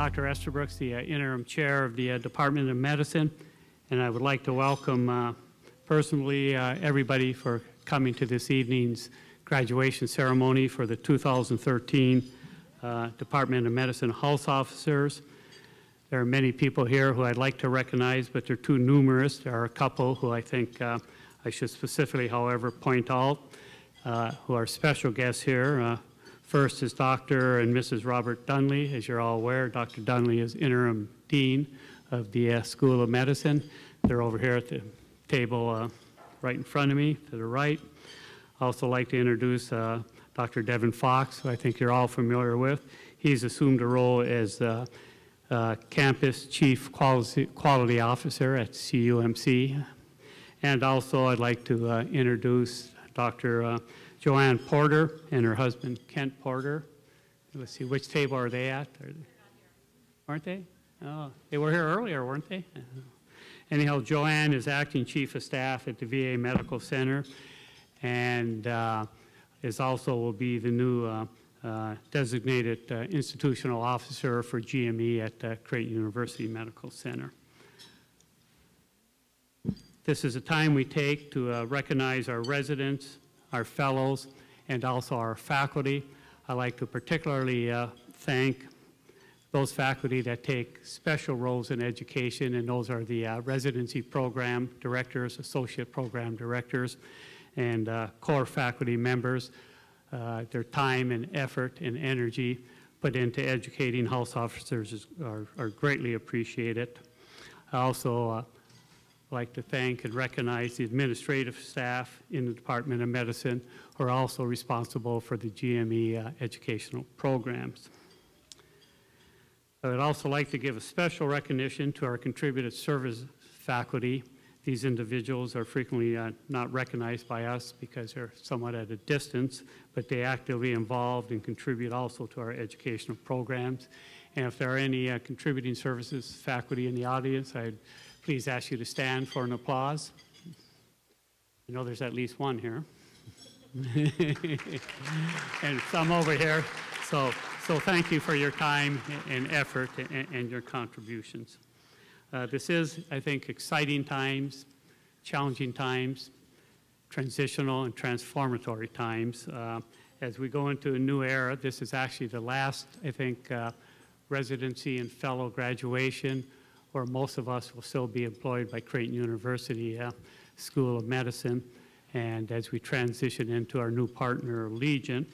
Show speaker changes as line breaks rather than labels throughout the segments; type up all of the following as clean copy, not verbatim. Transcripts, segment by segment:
Dr. Esterbrooks, the interim chair of the Department of Medicine, and I would like to welcome personally everybody for coming to this evening's graduation ceremony for the 2013 Department of Medicine Health Officers. There are many people here who I'd like to recognize, but they're too numerous. There are a couple who I think I should specifically, however, point out, who are special guests here. First is Dr. and Mrs. Robert Dunley. As you're all aware, Dr. Dunley is interim dean of the School of Medicine. They're over here at the table right in front of me, to the right. I also like to introduce Dr. Devin Fox, who I think you're all familiar with. He's assumed a role as Campus Chief Quality Officer at CUMC. And also I'd like to introduce Dr. Joanne Porter and her husband Kent Porter. Let's see, which table are they at? Aren't they? Oh, they were here earlier, weren't they? Anyhow, Joanne is acting chief of staff at the VA Medical Center, and is also will be the new designated institutional officer for GME at Creighton University Medical Center. This is a time we take to recognize our residents, our fellows, and also our faculty. I'd like to particularly thank those faculty that take special roles in education, and those are the residency program directors, associate program directors, and core faculty members. Their time and effort and energy put into educating health officers are greatly appreciated. I also like to thank and recognize the administrative staff in the Department of Medicine who are also responsible for the GME educational programs. I would also like to give a special recognition to our contributed service faculty. These individuals are frequently not recognized by us because they're somewhat at a distance, but they actively involved and contribute also to our educational programs. And if there are any contributing services faculty in the audience, I'd please ask you to stand for an applause. I know there's at least one here. And some over here. So thank you for your time and effort and your contributions. This is, I think, exciting times, challenging times, transitional and transformatory times. As we go into a new era, this is actually the last, I think, residency and fellow graduation where most of us will still be employed by Creighton University School of Medicine, and as we transition into our new partner, Legion.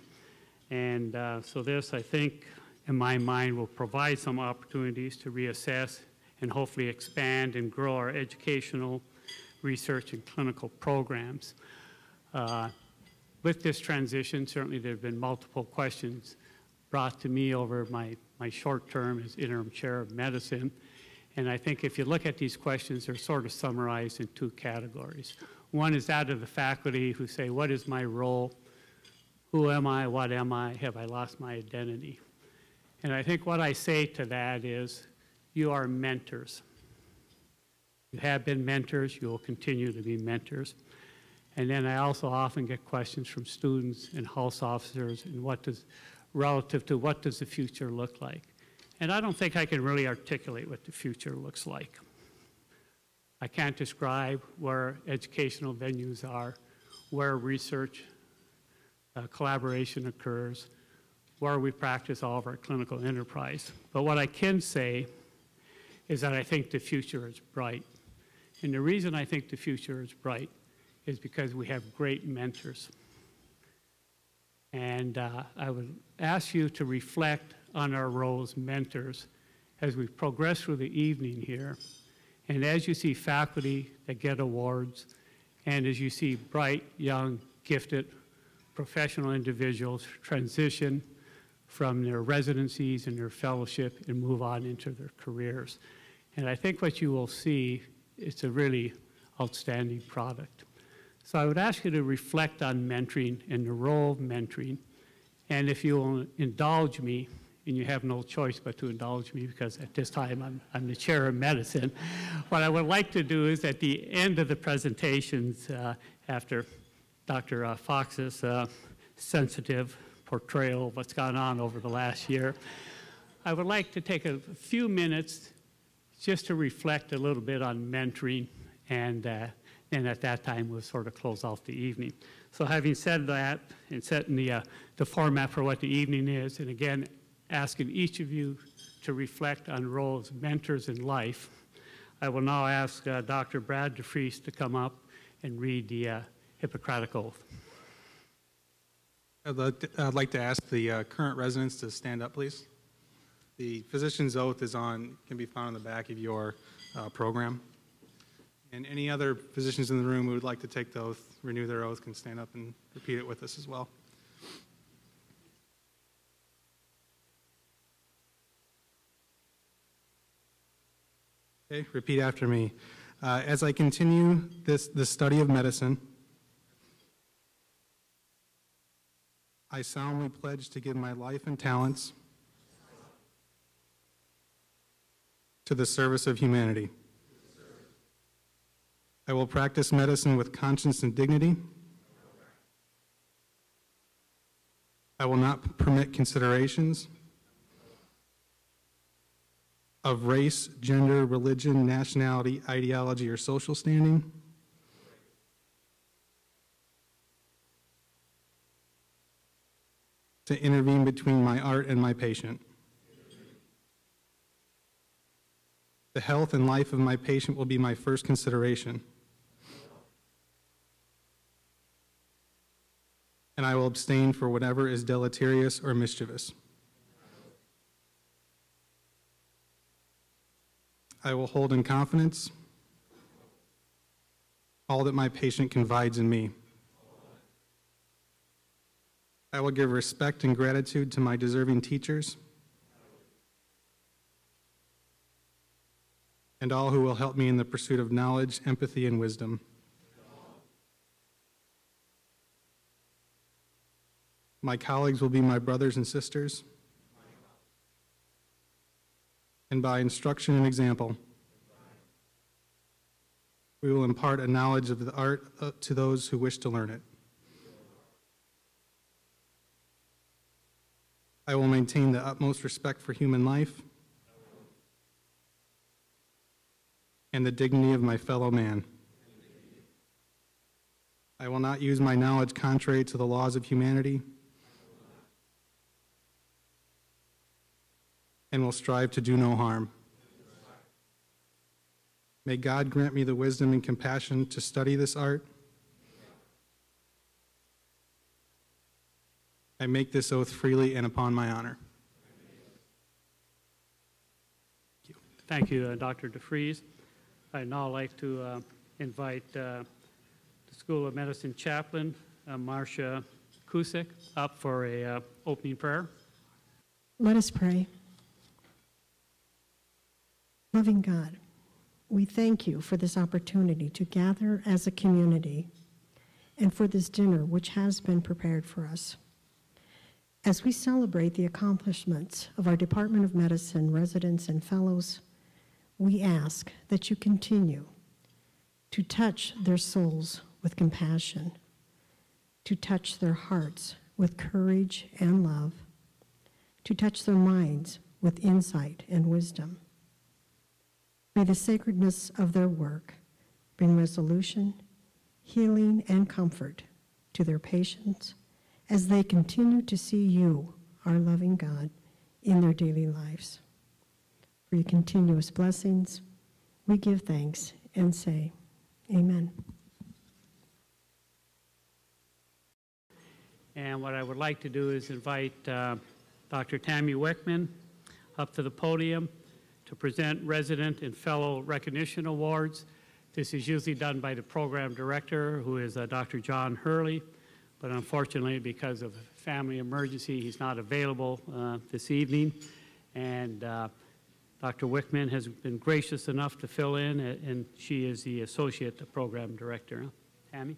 And so this, I think, in my mind, will provide some opportunities to reassess and hopefully expand and grow our educational, research, and clinical programs. With this transition, certainly there have been multiple questions brought to me over my short term as interim chair of medicine. And I think if you look at these questions, they're sort of summarized in two categories. One is that of the faculty who say, what is my role? Who am I? What am I? Have I lost my identity? And I think what I say to that is, you are mentors. You have been mentors. You will continue to be mentors. And then I also often get questions from students and health officers and relative to what does the future look like? And I don't think I can really articulate what the future looks like. I can't describe where educational venues are, where research collaboration occurs, where we practice all of our clinical enterprise. But what I can say is that I think the future is bright. And the reason I think the future is bright is because we have great mentors. And I would ask you to reflect on our role as mentors as we progress through the evening here. And as you see faculty that get awards, and as you see bright, young, gifted, professional individuals transition from their residencies and their fellowship and move on into their careers. And I think what you will see is a really outstanding product. So I would ask you to reflect on mentoring and the role of mentoring. And if you will indulge me, and you have no choice but to indulge me because at this time I'm the chair of medicine, what I would like to do is at the end of the presentations, after Dr. Fox's sensitive portrayal of what's gone on over the last year, I would like to take a few minutes just to reflect a little bit on mentoring, and then at that time we'll sort of close off the evening. So having said that and setting the format for what the evening is, and again asking each of you to reflect on role as mentors in life, I will now ask Dr. Brad DeFries to come up and read the Hippocratic Oath.
I'd like to ask the current residents to stand up, please. The physician's oath can be found on the back of your program. And any other physicians in the room who would like to take the oath, renew their oath, can stand up and repeat it with us as well. Okay, repeat after me. As I continue the study of medicine, I solemnly pledge to give my life and talents to the service of humanity. I will practice medicine with conscience and dignity. I will not permit considerations of race, gender, religion, nationality, ideology, or social standing. To intervene between my art and my patient. The health and life of my patient will be my first consideration. And I will abstain for whatever is deleterious or mischievous. I will hold in confidence all that my patient confides in me. I will give respect and gratitude to my deserving teachers and all who will help me in the pursuit of knowledge, empathy, and wisdom. My colleagues will be my brothers and sisters, and by instruction and example, we will impart a knowledge of the art to those who wish to learn it. I will maintain the utmost respect for human life and the dignity of my fellow man. I will not use my knowledge contrary to the laws of humanity and will strive to do no harm. May God grant me the wisdom and compassion to study this art. I make this oath freely and upon my honor.
Thank you, Dr. DeFries. I'd now like to invite the School of Medicine chaplain, Marcia Kusik, up for a opening prayer.
Let us pray. Loving God, we thank you for this opportunity to gather as a community and for this dinner which has been prepared for us. As we celebrate the accomplishments of our Department of Medicine residents and fellows, we ask that you continue to touch their souls with compassion, to touch their hearts with courage and love, to touch their minds with insight and wisdom. May the sacredness of their work bring resolution, healing, and comfort to their patients as they continue to see you, our loving God, in their daily lives. For your continuous blessings, we give thanks and say, Amen.
And what I would like to do is invite Dr. Tammy Wickman up to the podium to present resident and fellow recognition awards. This is usually done by the program director, who is Dr. John Hurley, but unfortunately, because of a family emergency, he's not available this evening. And Dr. Wickman has been gracious enough to fill in, and she is the associate program director. Tammy?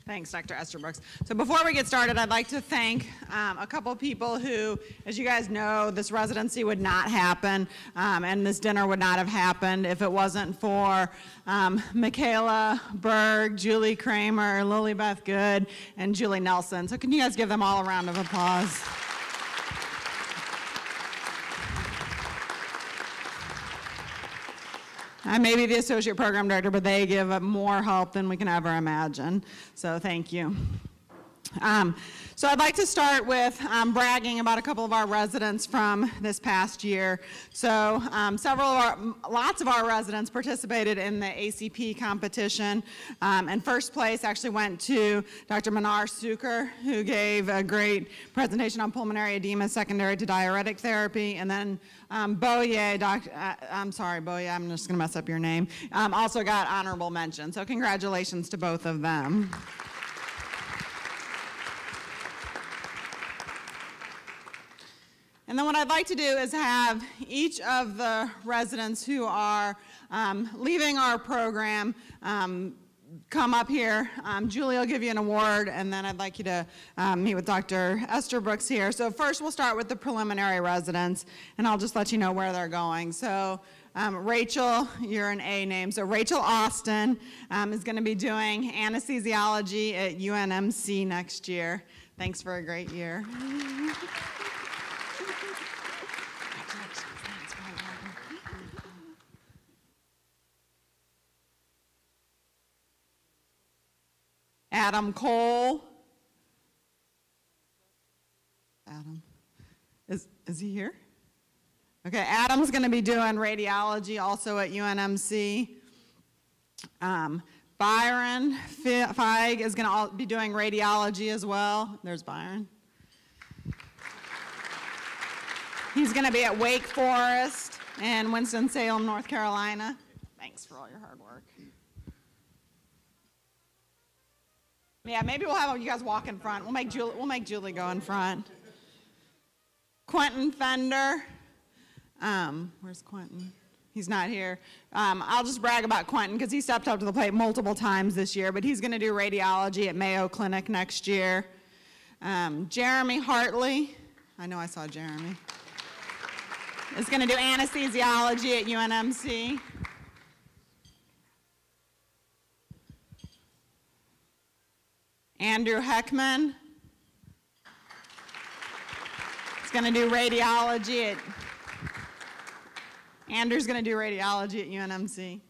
Thanks, Dr. Esterbrooks. So before we get started, I'd like to thank a couple people who, as you guys know, this residency would not happen and this dinner would not have happened if it wasn't for Michaela Berg, Julie Kramer, Lily Beth Good, and Julie Nelson. So can you guys give them all a round of applause? I may be the associate program director, but they give more help than we can ever imagine. So thank you. So I'd like to start with bragging about a couple of our residents from this past year. So lots of our residents participated in the ACP competition. And first place actually went to Dr. Manar Suker, who gave a great presentation on pulmonary edema secondary to diuretic therapy. And then Boye, I'm sorry, Boye, I'm just gonna mess up your name, also got honorable mention. So congratulations to both of them. And then what I'd like to do is have each of the residents who are leaving our program come up here. Julie will give you an award, and then I'd like you to meet with Dr. Esther Brooks here. So first we'll start with the preliminary residents, and I'll just let you know where they're going. So Rachel, you're an A name. So Rachel Austin is going to be doing anesthesiology at UNMC next year. Thanks for a great year. Adam Cole. Adam, is he here? Okay, Adam's going to be doing radiology also at UNMC. Byron Feig is going to be doing radiology as well. There's Byron. He's going to be at Wake Forest in Winston-Salem, North Carolina. Thanks for all your hard work. Yeah, maybe we'll have you guys walk in front. We'll make Julie go in front. Quentin Fender. Where's Quentin? He's not here. I'll just brag about Quentin because he stepped up to the plate multiple times this year, but he's going to do radiology at Mayo Clinic next year. Jeremy Hartley. I know I saw Jeremy. Is going to do anesthesiology at UNMC. Andrew Heckman is going to do radiology at, Andrew's going to do radiology at UNMC.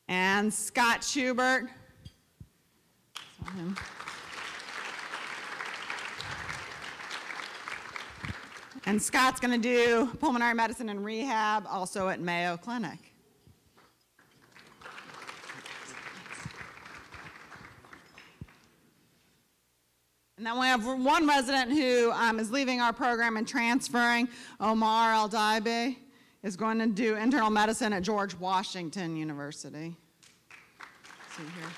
And Scott Schubert. And Scott's going to do pulmonary medicine and rehab also at Mayo Clinic. And then we have one resident who is leaving our program and transferring. Omar Al-Daibe is going to do internal medicine at George Washington University. See here.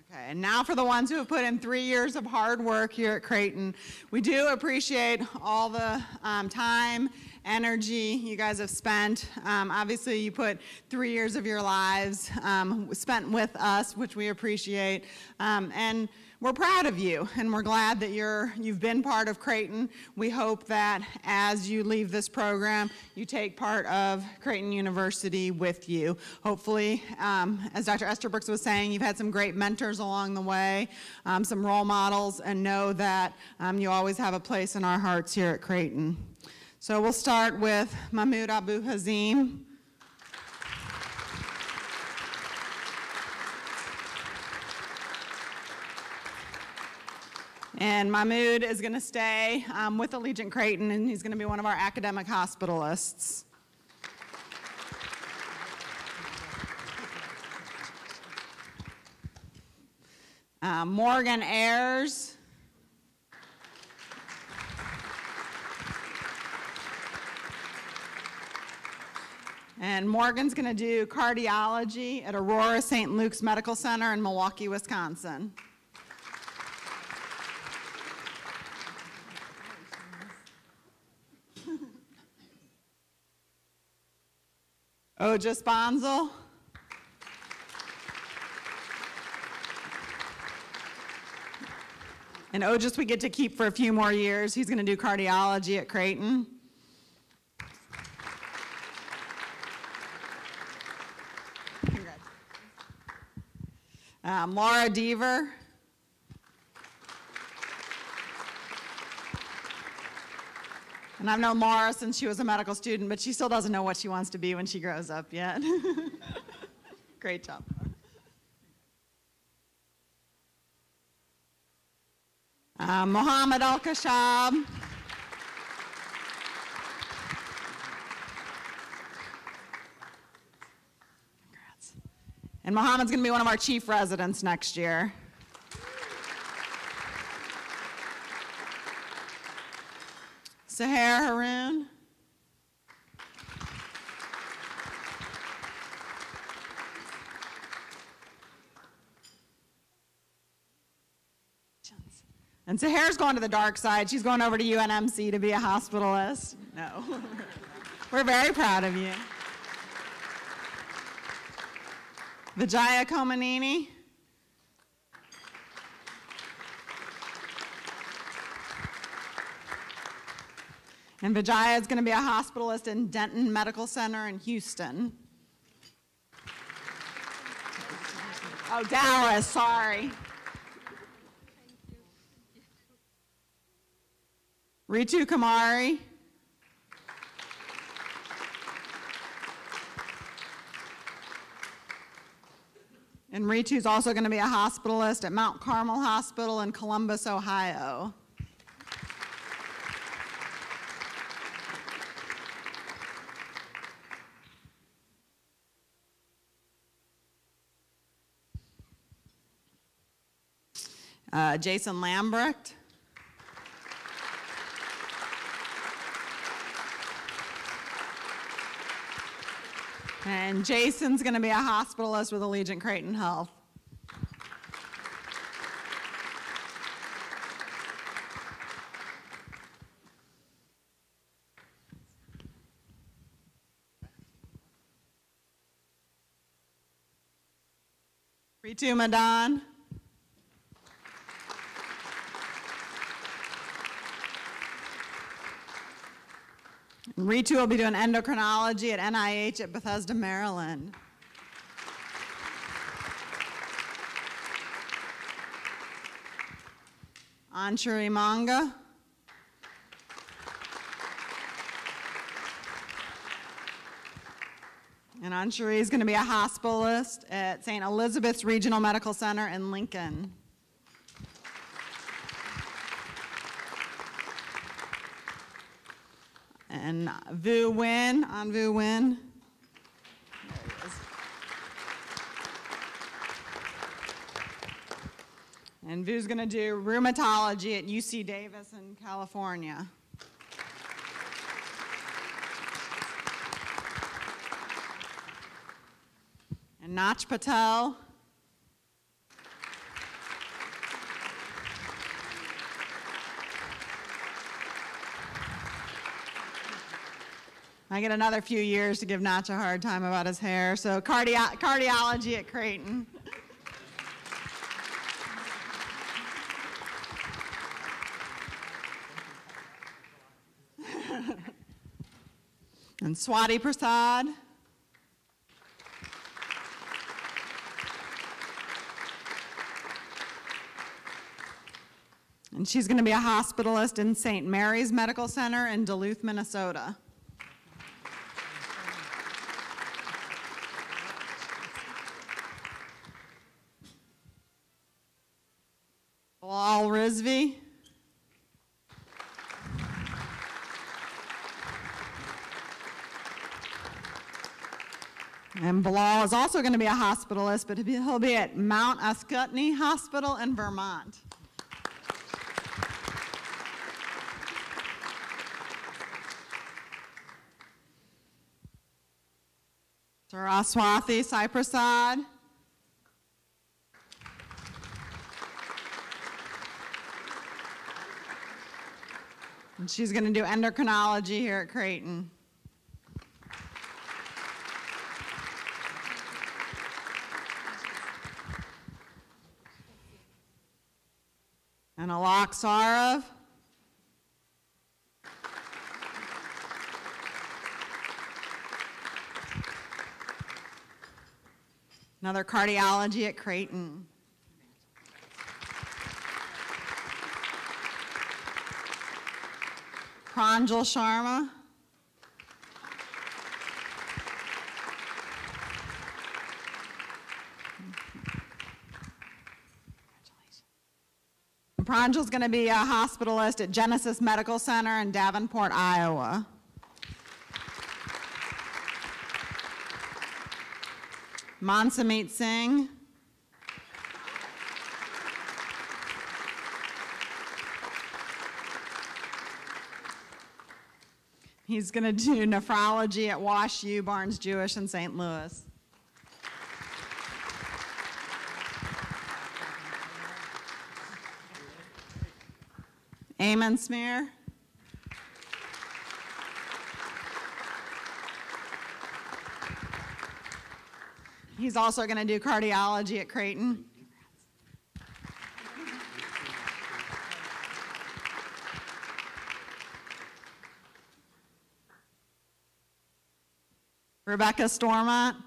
Okay, and now for the ones who have put in 3 years of hard work here at Creighton. We do appreciate all the time, energy you guys have spent. Obviously, you put 3 years of your lives spent with us, which we appreciate. And we're proud of you, and we're glad that you've been part of Creighton. We hope that as you leave this program, you take part of Creighton University with you. Hopefully, as Dr. Esther Brooks was saying, you've had some great mentors along the way, some role models, and know that you always have a place in our hearts here at Creighton. So we'll start with Mahmoud Abu Hazim. And Mahmoud is going to stay with Allegiant Creighton, and he's going to be one of our academic hospitalists. Morgan Ayers. And Morgan's going to do cardiology at Aurora St. Luke's Medical Center in Milwaukee, Wisconsin. Oja Sponzel. And Ojas we get to keep for a few more years. He's going to do cardiology at Creighton. Laura Deaver. And I've known Laura since she was a medical student, but she still doesn't know what she wants to be when she grows up yet. Great job. Mohammed Al-Kashab. Congrats. And Mohammed's going to be one of our chief residents next year. Seher Haroon. And Seher's going to the dark side. She's going over to UNMC to be a hospitalist. No. We're very proud of you. Vijaya Komanini. And Vijaya is going to be a hospitalist in Denton Medical Center in Houston. Oh, Dallas, sorry. Ritu Kamari. And Ritu's also going to be a hospitalist at Mount Carmel Hospital in Columbus, Ohio. Jason Lambrecht. And Jason's going to be a hospitalist with Allegiant Creighton Health. Ritu Madan. Ritu will be doing endocrinology at NIH at Bethesda, Maryland. Anshuri Manga. And Anshuri is going to be a hospitalist at St. Elizabeth's Regional Medical Center in Lincoln. And Vu Nguyen, on Vu Nguyen. There he is. And Vu's going to do rheumatology at UC Davis in California. And Nach Patel. I get another few years to give Nach a hard time about his hair. So cardiology at Creighton. And Swati Prasad. And she's going to be a hospitalist in St. Mary's Medical Center in Duluth, Minnesota. Bilal Rizvi. And Bilal is also going to be a hospitalist, but he'll be at Mount Ascutney Hospital in Vermont. Saraswathi Sai Prasad. And she's going to do endocrinology here at Creighton. And Alok Sarav. Another cardiology at Creighton. Pranjal Sharma. Pranjal's going to be a hospitalist at Genesis Medical Center in Davenport, Iowa. Mansameet Singh. He's going to do nephrology at Wash U, Barnes Jewish in St. Louis. Amen Smear. He's also going to do cardiology at Creighton. Rebecca Stormont.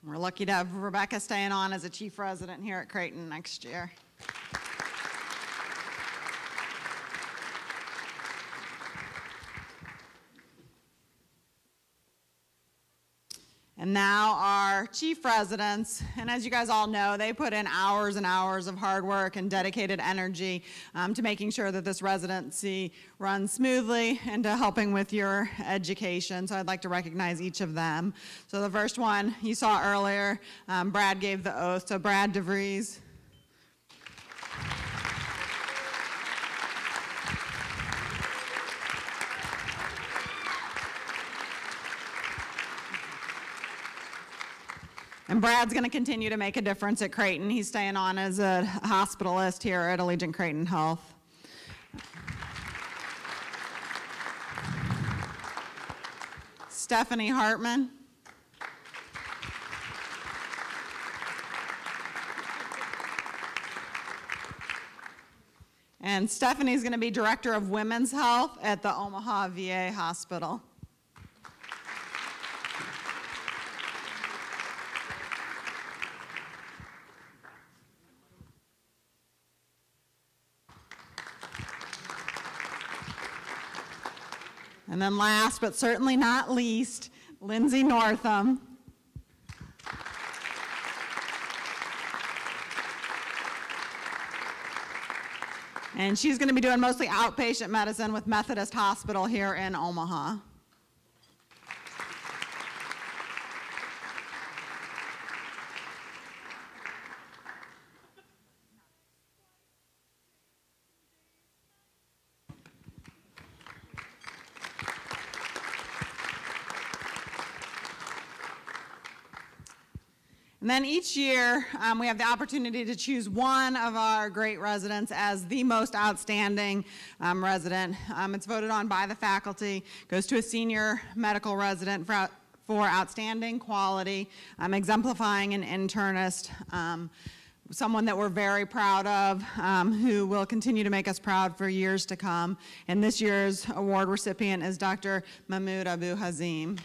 We're lucky to have Rebecca staying on as a chief resident here at Creighton next year. And now our chief residents, and as you guys all know, they put in hours and hours of hard work and dedicated energy to making sure that this residency runs smoothly and to helping with your education. So I'd like to recognize each of them. So the first one you saw earlier, Brad gave the oath. So Brad DeVries. And Brad's going to continue to make a difference at Creighton. He's staying on as a hospitalist here at Allegiant Creighton Health. Stephanie Hartman. And Stephanie's going to be Director of Women's Health at the Omaha VA Hospital. And then last, but certainly not least, Lindsay Northam. And she's going to be doing mostly outpatient medicine with Methodist Hospital here in Omaha. And then each year, we have the opportunity to choose one of our great residents as the most outstanding resident. It's voted on by the faculty, goes to a senior medical resident for outstanding quality, exemplifying an internist, someone that we're very proud of, who will continue to make us proud for years to come. And this year's award recipient is Dr. Mahmoud Abu Hazim.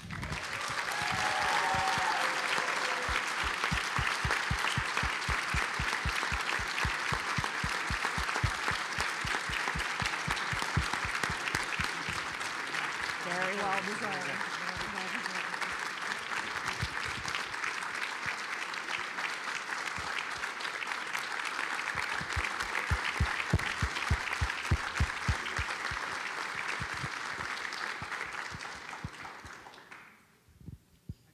Very well deserved.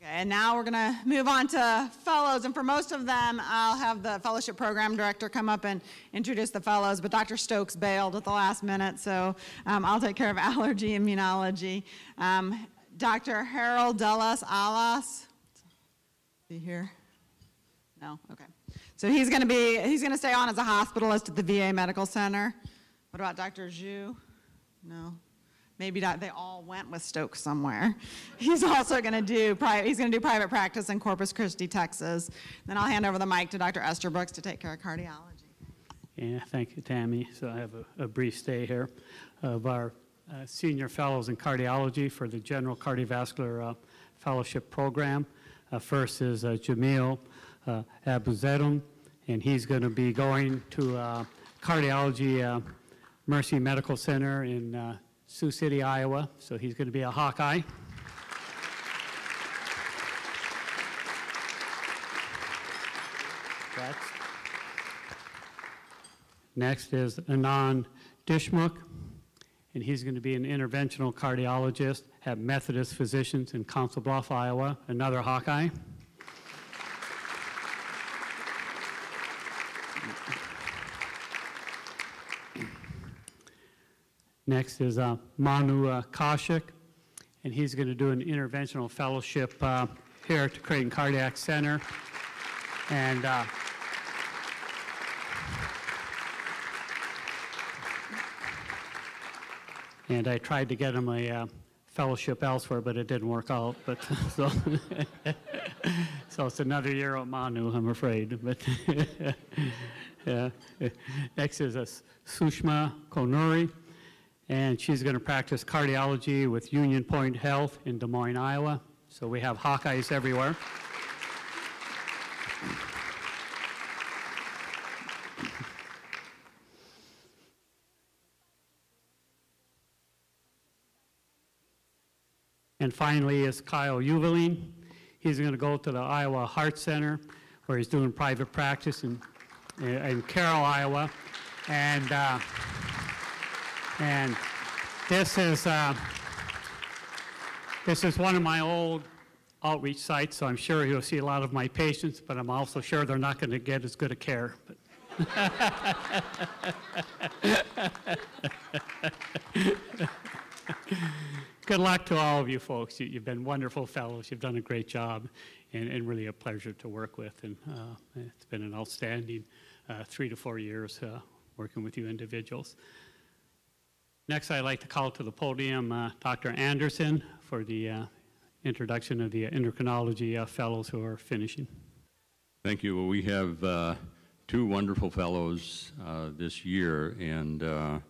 And now we're going to move on to fellows, and for most of them, I'll have the fellowship program director come up and introduce the fellows, but Dr. Stokes bailed at the last minute, so I'll take care of allergy immunology. Dr. Harold Delas Alas, is he here? No, okay. So he's going to stay on as a hospitalist at the VA Medical Center. What about Dr. Zhu? No. Maybe they all went with Stokes somewhere. He's also going to do private practice in Corpus Christi, Texas. Then I'll hand over the mic to Dr. Esther Brooks to take care of cardiology.
Yeah, thank you, Tammy. So I have a brief stay here of our senior fellows in cardiology for the General Cardiovascular Fellowship Program. First is Jamil Abuzetum, and he's going to be going to cardiology Mercy Medical Center in Sioux City, Iowa. So he's going to be a Hawkeye. Next is Anand Deshmukh, and he's going to be an interventional cardiologist at Methodist Physicians in Council Bluffs, Iowa, another Hawkeye. Next is Manu Kaushik, and he's going to do an interventional fellowship here at the Creighton Cardiac Center. And I tried to get him a fellowship elsewhere, but it didn't work out. But so, so it's another year at Manu, I'm afraid. But yeah. Next is Sushma Konuri, and she's going to practice cardiology with Union Point Health in Des Moines, Iowa. So we have Hawkeyes everywhere. And finally is Kyle Uveline. He's going to go to the Iowa Heart Center, where he's doing private practice in Carroll, Iowa. And this is one of my old outreach sites, so I'm sure you'll see a lot of my patients, but I'm also sure they're not going to get as good a care. Good luck to all of you folks. You've been wonderful fellows. You've done a great job, and really a pleasure to work with. And it's been an outstanding 3 to 4 years working with you individuals. Next, I'd like to call to the podium Dr. Anderson for the introduction of the endocrinology fellows who are finishing.
Thank you. Well, we have 2 wonderful fellows this year, and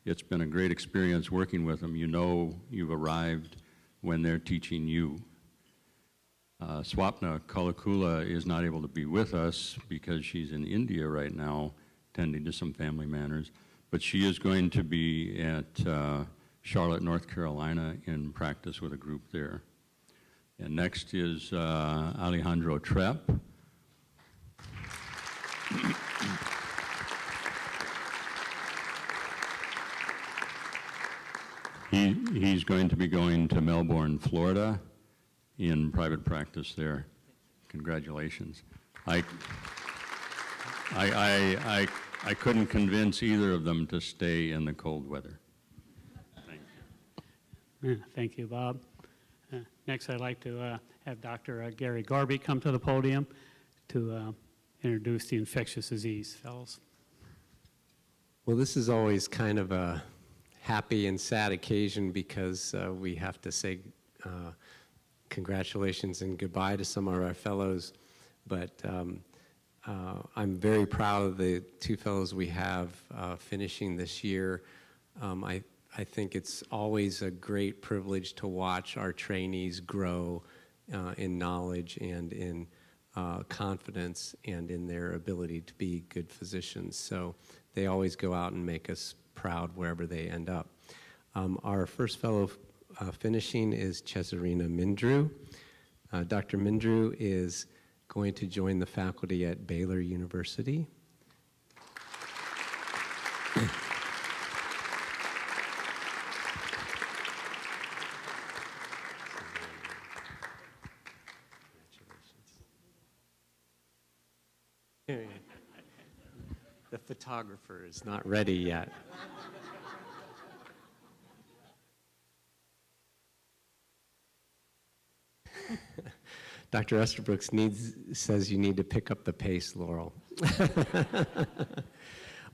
it's been a great experience working with them. You know you've arrived when they're teaching you. Swapna Kalakula is not able to be with us because she's in India right now, tending to some family matters, but she is going to be at Charlotte, North Carolina in practice with a group there. And next is Alejandro Trepp. He's going to be going to Melbourne, Florida, in private practice there. Congratulations. I couldn't convince either of them to stay in the cold weather. Thank you.
Thank you, Bob. Next, I'd like to have Dr. Gary Garby come to the podium to introduce the infectious disease fellows.
Well, this is always kind of a happy and sad occasion because we have to say congratulations and goodbye to some of our fellows, but I'm very proud of the 2 fellows we have finishing this year. I think it's always a great privilege to watch our trainees grow in knowledge and in confidence and in their ability to be good physicians. So they always go out and make us proud wherever they end up. Our first fellow finishing is Cesarina Mindrew. Dr. Mindrew is going to join the faculty at Baylor University. The photographer is not ready yet. Dr. Esterbrooks says you need to pick up the pace, Laurel.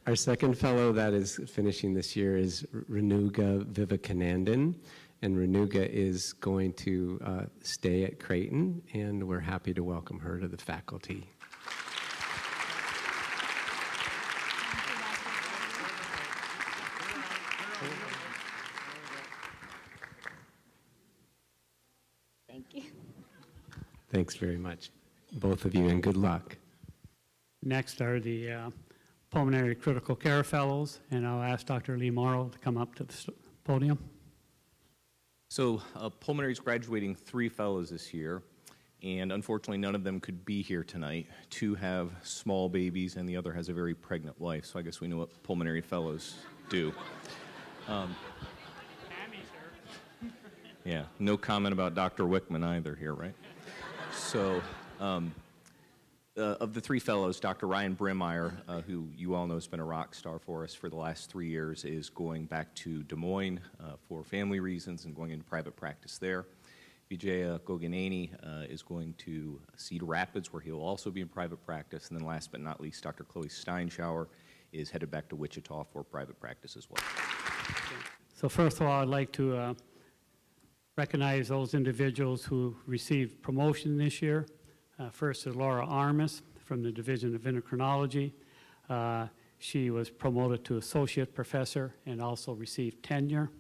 Our second fellow that is finishing this year is Renuga Vivekanandan, and Renuga is going to stay at Creighton, and we're happy to welcome her to the faculty.
Thank you.
Thanks very much. both of you, and good luck.
Next are the Pulmonary Critical Care Fellows, and I'll ask Dr. Lee Morrow to come up to the podium.
So Pulmonary is graduating 3 fellows this year, and unfortunately none of them could be here tonight. 2 have small babies, and the other has a very pregnant wife, so I guess we know what Pulmonary fellows do. Yeah, no comment about Dr. Wickman either here, right? So, of the 3 fellows, Dr. Ryan Brimmeyer, who you all know has been a rock star for us for the last 3 years, is going back to Des Moines for family reasons and going into private practice there. Vijaya Goganani is going to Cedar Rapids, where he'll also be in private practice. And then last but not least, Dr. Chloe Steinschauer is headed back to Wichita for private practice as well.
So first of all, I'd like to recognize those individuals who received promotion this year. First is Laura Armas from the Division of Endocrinology. She was promoted to Associate Professor and also received tenure.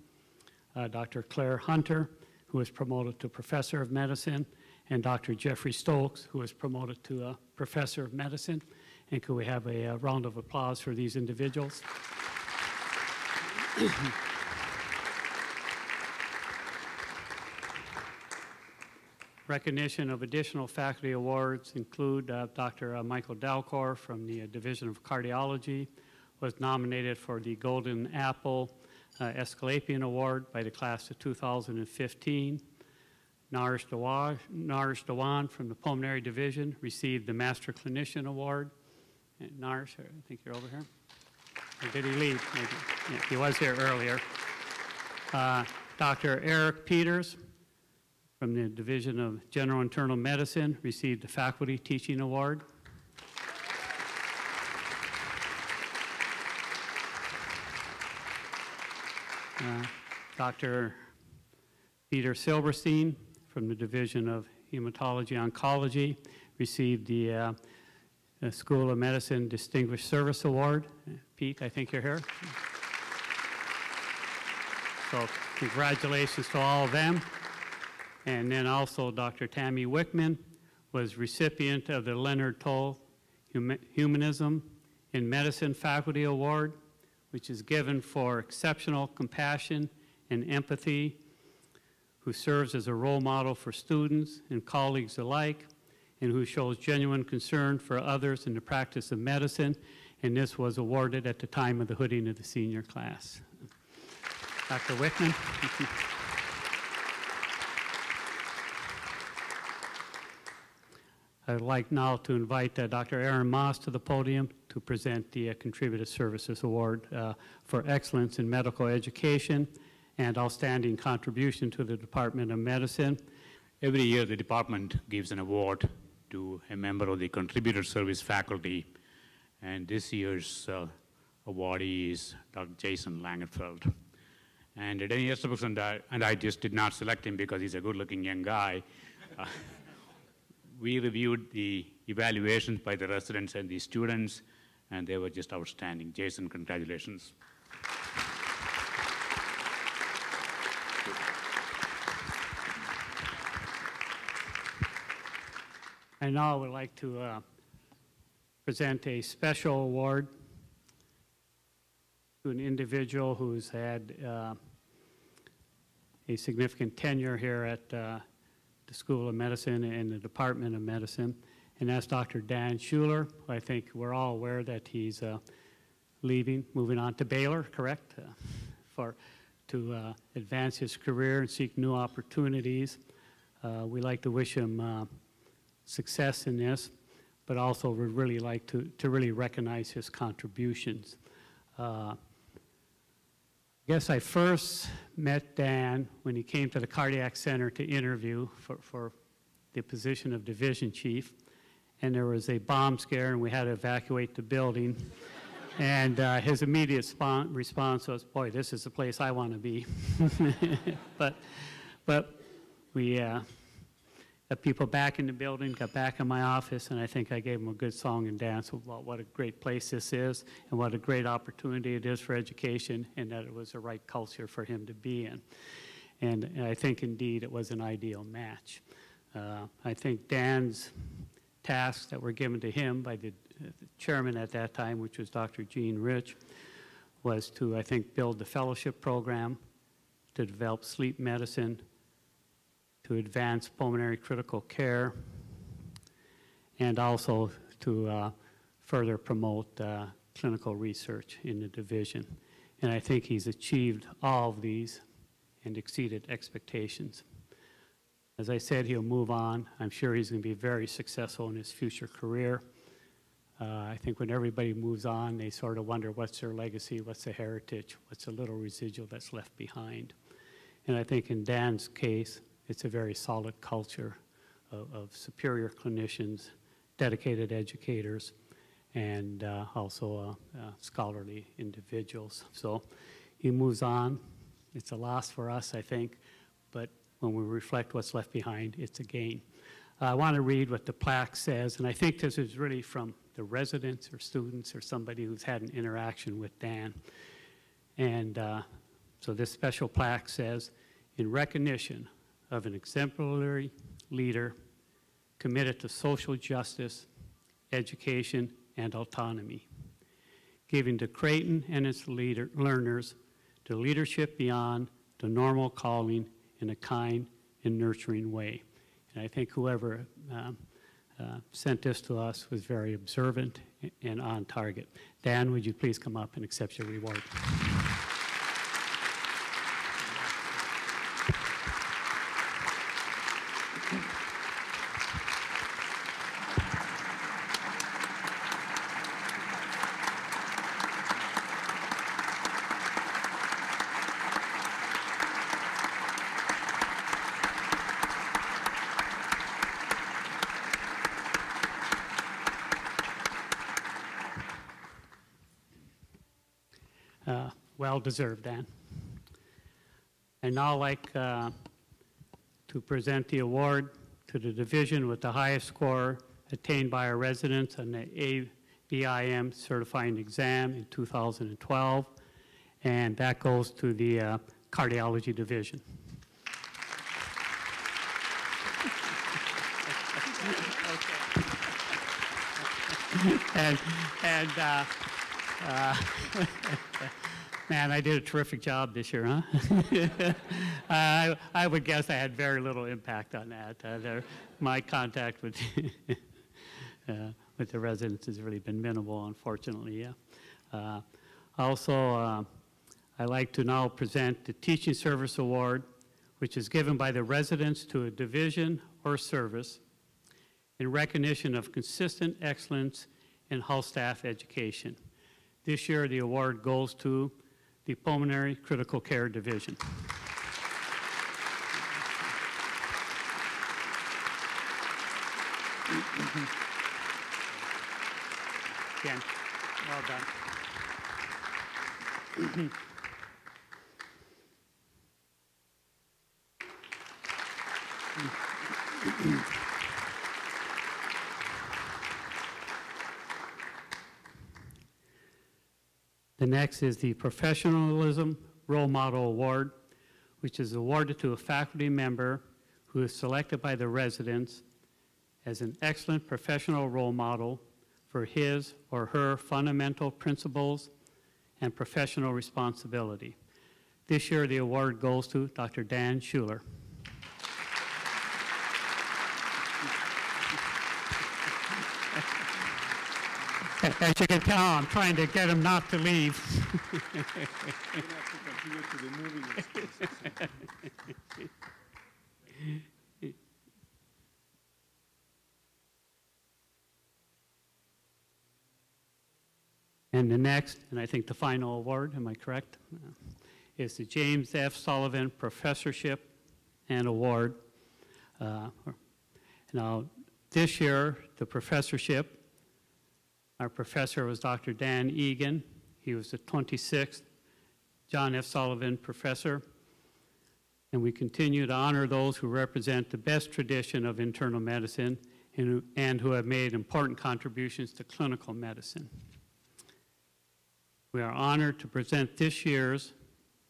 Dr. Claire Hunter, who was promoted to Professor of Medicine, and Dr. Jeffrey Stokes, who was promoted to Professor of Medicine. And could we have a round of applause for these individuals? Recognition of additional faculty awards include Dr. Michael Dalcor from the Division of Cardiology was nominated for the Golden Apple Escalapian Award by the class of 2015. Naresh Dewan from the Pulmonary Division received the Master Clinician Award. And Naresh, I think you're over here. Or did he leave? Maybe. Yeah, he was here earlier. Dr. Eric Peters from the Division of General Internal Medicine received the Faculty Teaching Award. Dr. Peter Silberstein from the Division of Hematology Oncology received the School of Medicine Distinguished Service Award. Pete, I think you're here. So congratulations to all of them. And then also Dr. Tammy Wickman was recipient of the Leonard Toll Humanism in Medicine Faculty Award, which is given for exceptional compassion and empathy, who serves as a role model for students and colleagues alike, and who shows genuine concern for others in the practice of medicine. And this was awarded at the time of the hooding of the senior class. Dr. Wickman. I'd like now to invite Dr. Aaron Moss to the podium to present the Contributed Services Award for Excellence in Medical Education and Outstanding Contribution to the Department of Medicine.
Every year, the department gives an award to a member of the Contributed Service faculty, and this year's awardee is Dr. Jason Langenfeld. And Denny Esterbrooks and I just did not select him because he's a good-looking young guy. We reviewed the evaluations by the residents and the students, and they were just outstanding. Jason, congratulations.
And now I would like to present a special award to an individual who's had a significant tenure here at the School of Medicine and the Department of Medicine, and that's Dr. Dan Schuler. I think we're all aware that he's leaving, moving on to Baylor, correct? To advance his career and seek new opportunities. We like to wish him success in this, but also would really like to really recognize his contributions. I guess I first met Dan when he came to the Cardiac Center to interview for the position of division chief, and there was a bomb scare and we had to evacuate the building. And his immediate response was, boy, this is the place I want to be. but we got people back in the building, got back in my office, and I think I gave him a good song and dance about what a great place this is and what a great opportunity it is for education, and that it was the right culture for him to be in. And I think, indeed, it was an ideal match. I think Dan's tasks that were given to him by the chairman at that time, which was Dr. Gene Rich, was to, I think, build the fellowship program, to develop sleep medicine, to advance pulmonary critical care, and also to further promote clinical research in the division. And I think he's achieved all of these and exceeded expectations. As I said, he'll move on. I'm sure he's going to be very successful in his future career. I think when everybody moves on, they sort of wonder what's their legacy, what's the heritage, what's the little residual that's left behind. And I think in Dan's case, it's a very solid culture of superior clinicians, dedicated educators, and also scholarly individuals. So he moves on. It's a loss for us, I think, but when we reflect what's left behind, it's a gain. I want to read what the plaque says, and I think this is really from the residents or students or somebody who's had an interaction with Dan. And so this special plaque says, in recognition of an exemplary leader committed to social justice, education, and autonomy, giving to Creighton and its learners the leadership beyond the normal calling in a kind and nurturing way. And I think whoever sent this to us was very observant and on target. Dan, would you please come up and accept your reward? Well deserved, Dan. I'd now like to present the award to the division with the highest score attained by our residents on the ABIM certifying exam in 2012, and that goes to the cardiology division. Man, I did a terrific job this year, huh? I would guess I had very little impact on that. My contact with the residents has really been minimal, unfortunately. Yeah. Also, I'd like to now present the Teaching Service Award, which is given by the residents to a division or service in recognition of consistent excellence in health staff education. This year, the award goes to the Pulmonary Critical Care Division. Again, well done. The next is the Professionalism Role Model Award, which is awarded to a faculty member who is selected by the residents as an excellent professional role model for his or her fundamental principles and professional responsibility. This year, the award goes to Dr. Dan Schuler. As you can tell, I'm trying to get him not to leave. And the next, and I think the final award, am I correct, is the James F. Sullivan Professorship and Award. Now, this year, the professorship, our professor was Dr. Dan Egan. He was the 26th John F. Sullivan Professor. And we continue to honor those who represent the best tradition of internal medicine and who have made important contributions to clinical medicine. We are honored to present this year's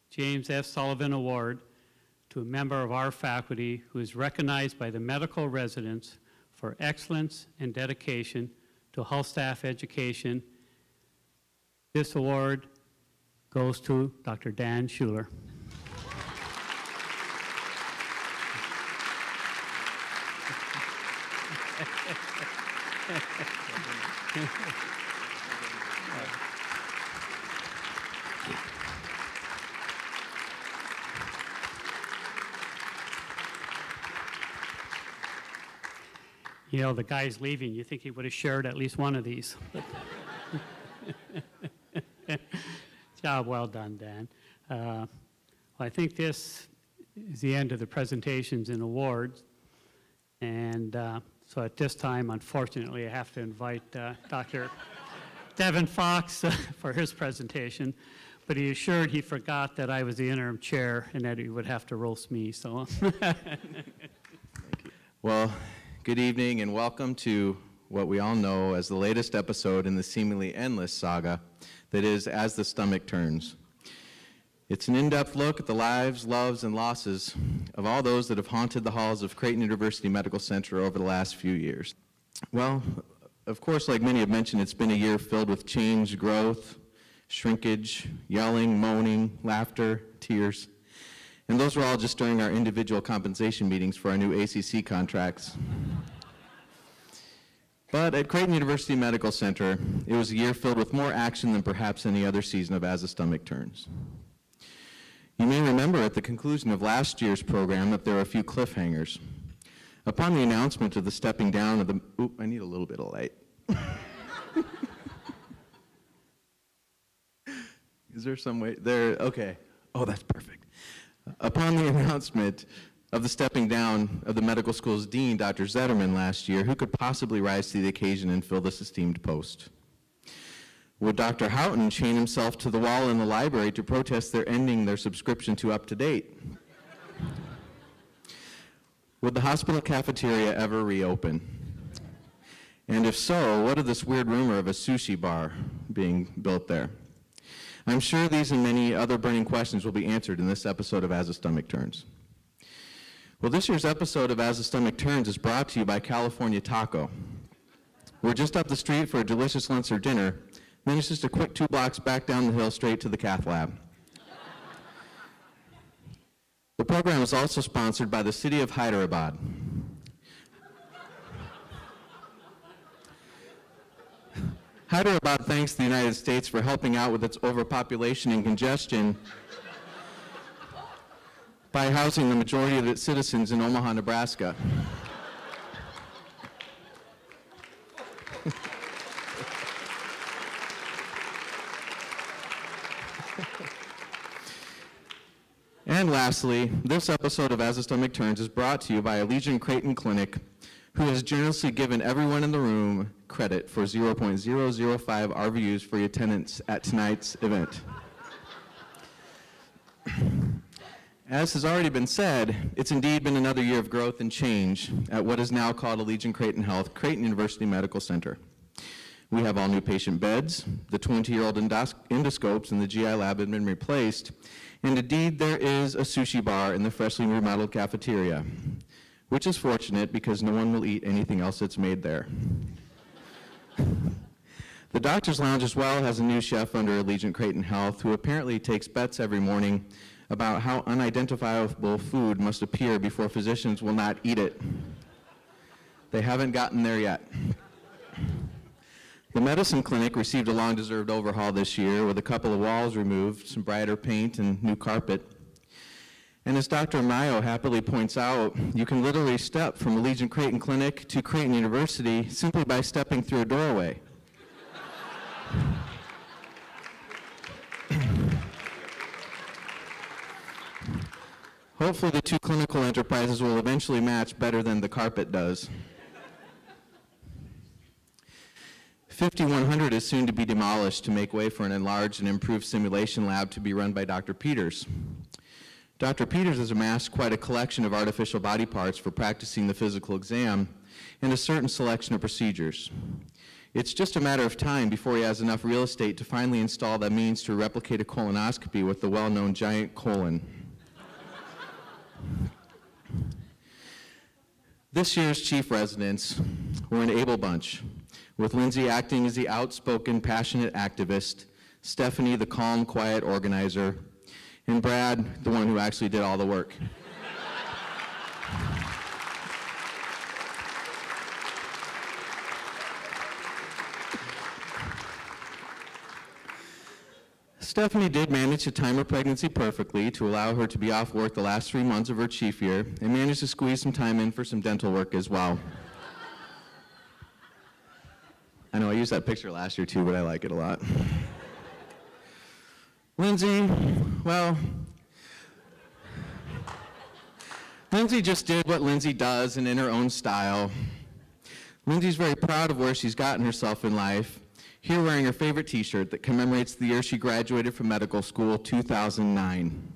James F. Sullivan Award to a member of our faculty who is recognized by the medical residents for excellence and dedication to health staff education. This award goes to Dr. Dan Schuler. You know, the guy's leaving. You think he would have shared at least one of these. Job well done, Dan. Well, I think this is the end of the presentations and awards. And so at this time, unfortunately, I have to invite Dr. Devin Fox for his presentation. But he assured he forgot that I was the interim chair and that he would have to roast me. So.
Well, good evening and welcome to what we all know as the latest episode in the seemingly endless saga that is As the Stomach Turns. It's an in-depth look at the lives, loves, and losses of all those that have haunted the halls of Creighton University Medical Center over the last few years. Well, of course, like many have mentioned, it's been a year filled with change, growth, shrinkage, yelling, moaning, laughter, tears. And those were all just during our individual compensation meetings for our new ACC contracts. But at Creighton University Medical Center, it was a year filled with more action than perhaps any other season of As the Stomach Turns. You may remember at the conclusion of last year's program that there were a few cliffhangers. Upon the announcement of the stepping down of the, oop, I need a little bit of light. Is there some way, there, okay. Oh, that's perfect. Upon the announcement of the stepping down of the medical school's dean, Dr. Zetterman, last year, who could possibly rise to the occasion and fill this esteemed post? Would Dr. Houghton chain himself to the wall in the library to protest their ending their subscription to Up to Date? Would the hospital cafeteria ever reopen? And if so, what of this weird rumor of a sushi bar being built there? I'm sure these and many other burning questions will be answered in this episode of As the Stomach Turns. Well, this year's episode of As the Stomach Turns is brought to you by California Taco. We're just up the street for a delicious lunch or dinner, then it's just a quick 2 blocks back down the hill straight to the cath lab. The program is also sponsored by the city of Hyderabad. Hyderabad thanks the United States for helping out with its overpopulation and congestion by housing the majority of its citizens in Omaha, Nebraska. And lastly, this episode of As the Stomach Turns is brought to you by Allegiant Creighton Clinic, who has generously given everyone in the room credit for 0.005 RVUs for your attendance at tonight's event. As has already been said, it's indeed been another year of growth and change at what is now called Allegiant Creighton Health, Creighton University Medical Center. We have all new patient beds, the 20-year-old endoscopes in the GI lab have been replaced, and indeed there is a sushi bar in the freshly remodeled cafeteria, which is fortunate because no one will eat anything else that's made there. The Doctor's Lounge as well has a new chef under Allegiant Creighton Health who apparently takes bets every morning about how unidentifiable food must appear before physicians will not eat it. They haven't gotten there yet. The medicine clinic received a long-deserved overhaul this year with a couple of walls removed, some brighter paint, and new carpet. And as Dr. Mayo happily points out, you can literally step from Allegiant Creighton Clinic to Creighton University simply by stepping through a doorway. Hopefully the two clinical enterprises will eventually match better than the carpet does. 5100 is soon to be demolished to make way for an enlarged and improved simulation lab to be run by Dr. Peters. Dr. Peters has amassed quite a collection of artificial body parts for practicing the physical exam and a certain selection of procedures. It's just a matter of time before he has enough real estate to finally install that means to replicate a colonoscopy with the well-known giant colon. This year's chief residents were an able bunch, with Lindsay acting as the outspoken, passionate activist, Stephanie the calm, quiet organizer, and Brad the one who actually did all the work. Stephanie did manage to time her pregnancy perfectly to allow her to be off work the last 3 months of her chief year, and managed to squeeze some time in for some dental work as well. I know I used that picture last year too, but I like it a lot. Lindsay, well, Lindsay just did what Lindsay does and in her own style. Lindsay's very proud of where she's gotten herself in life, here wearing her favorite t-shirt that commemorates the year she graduated from medical school, 2009.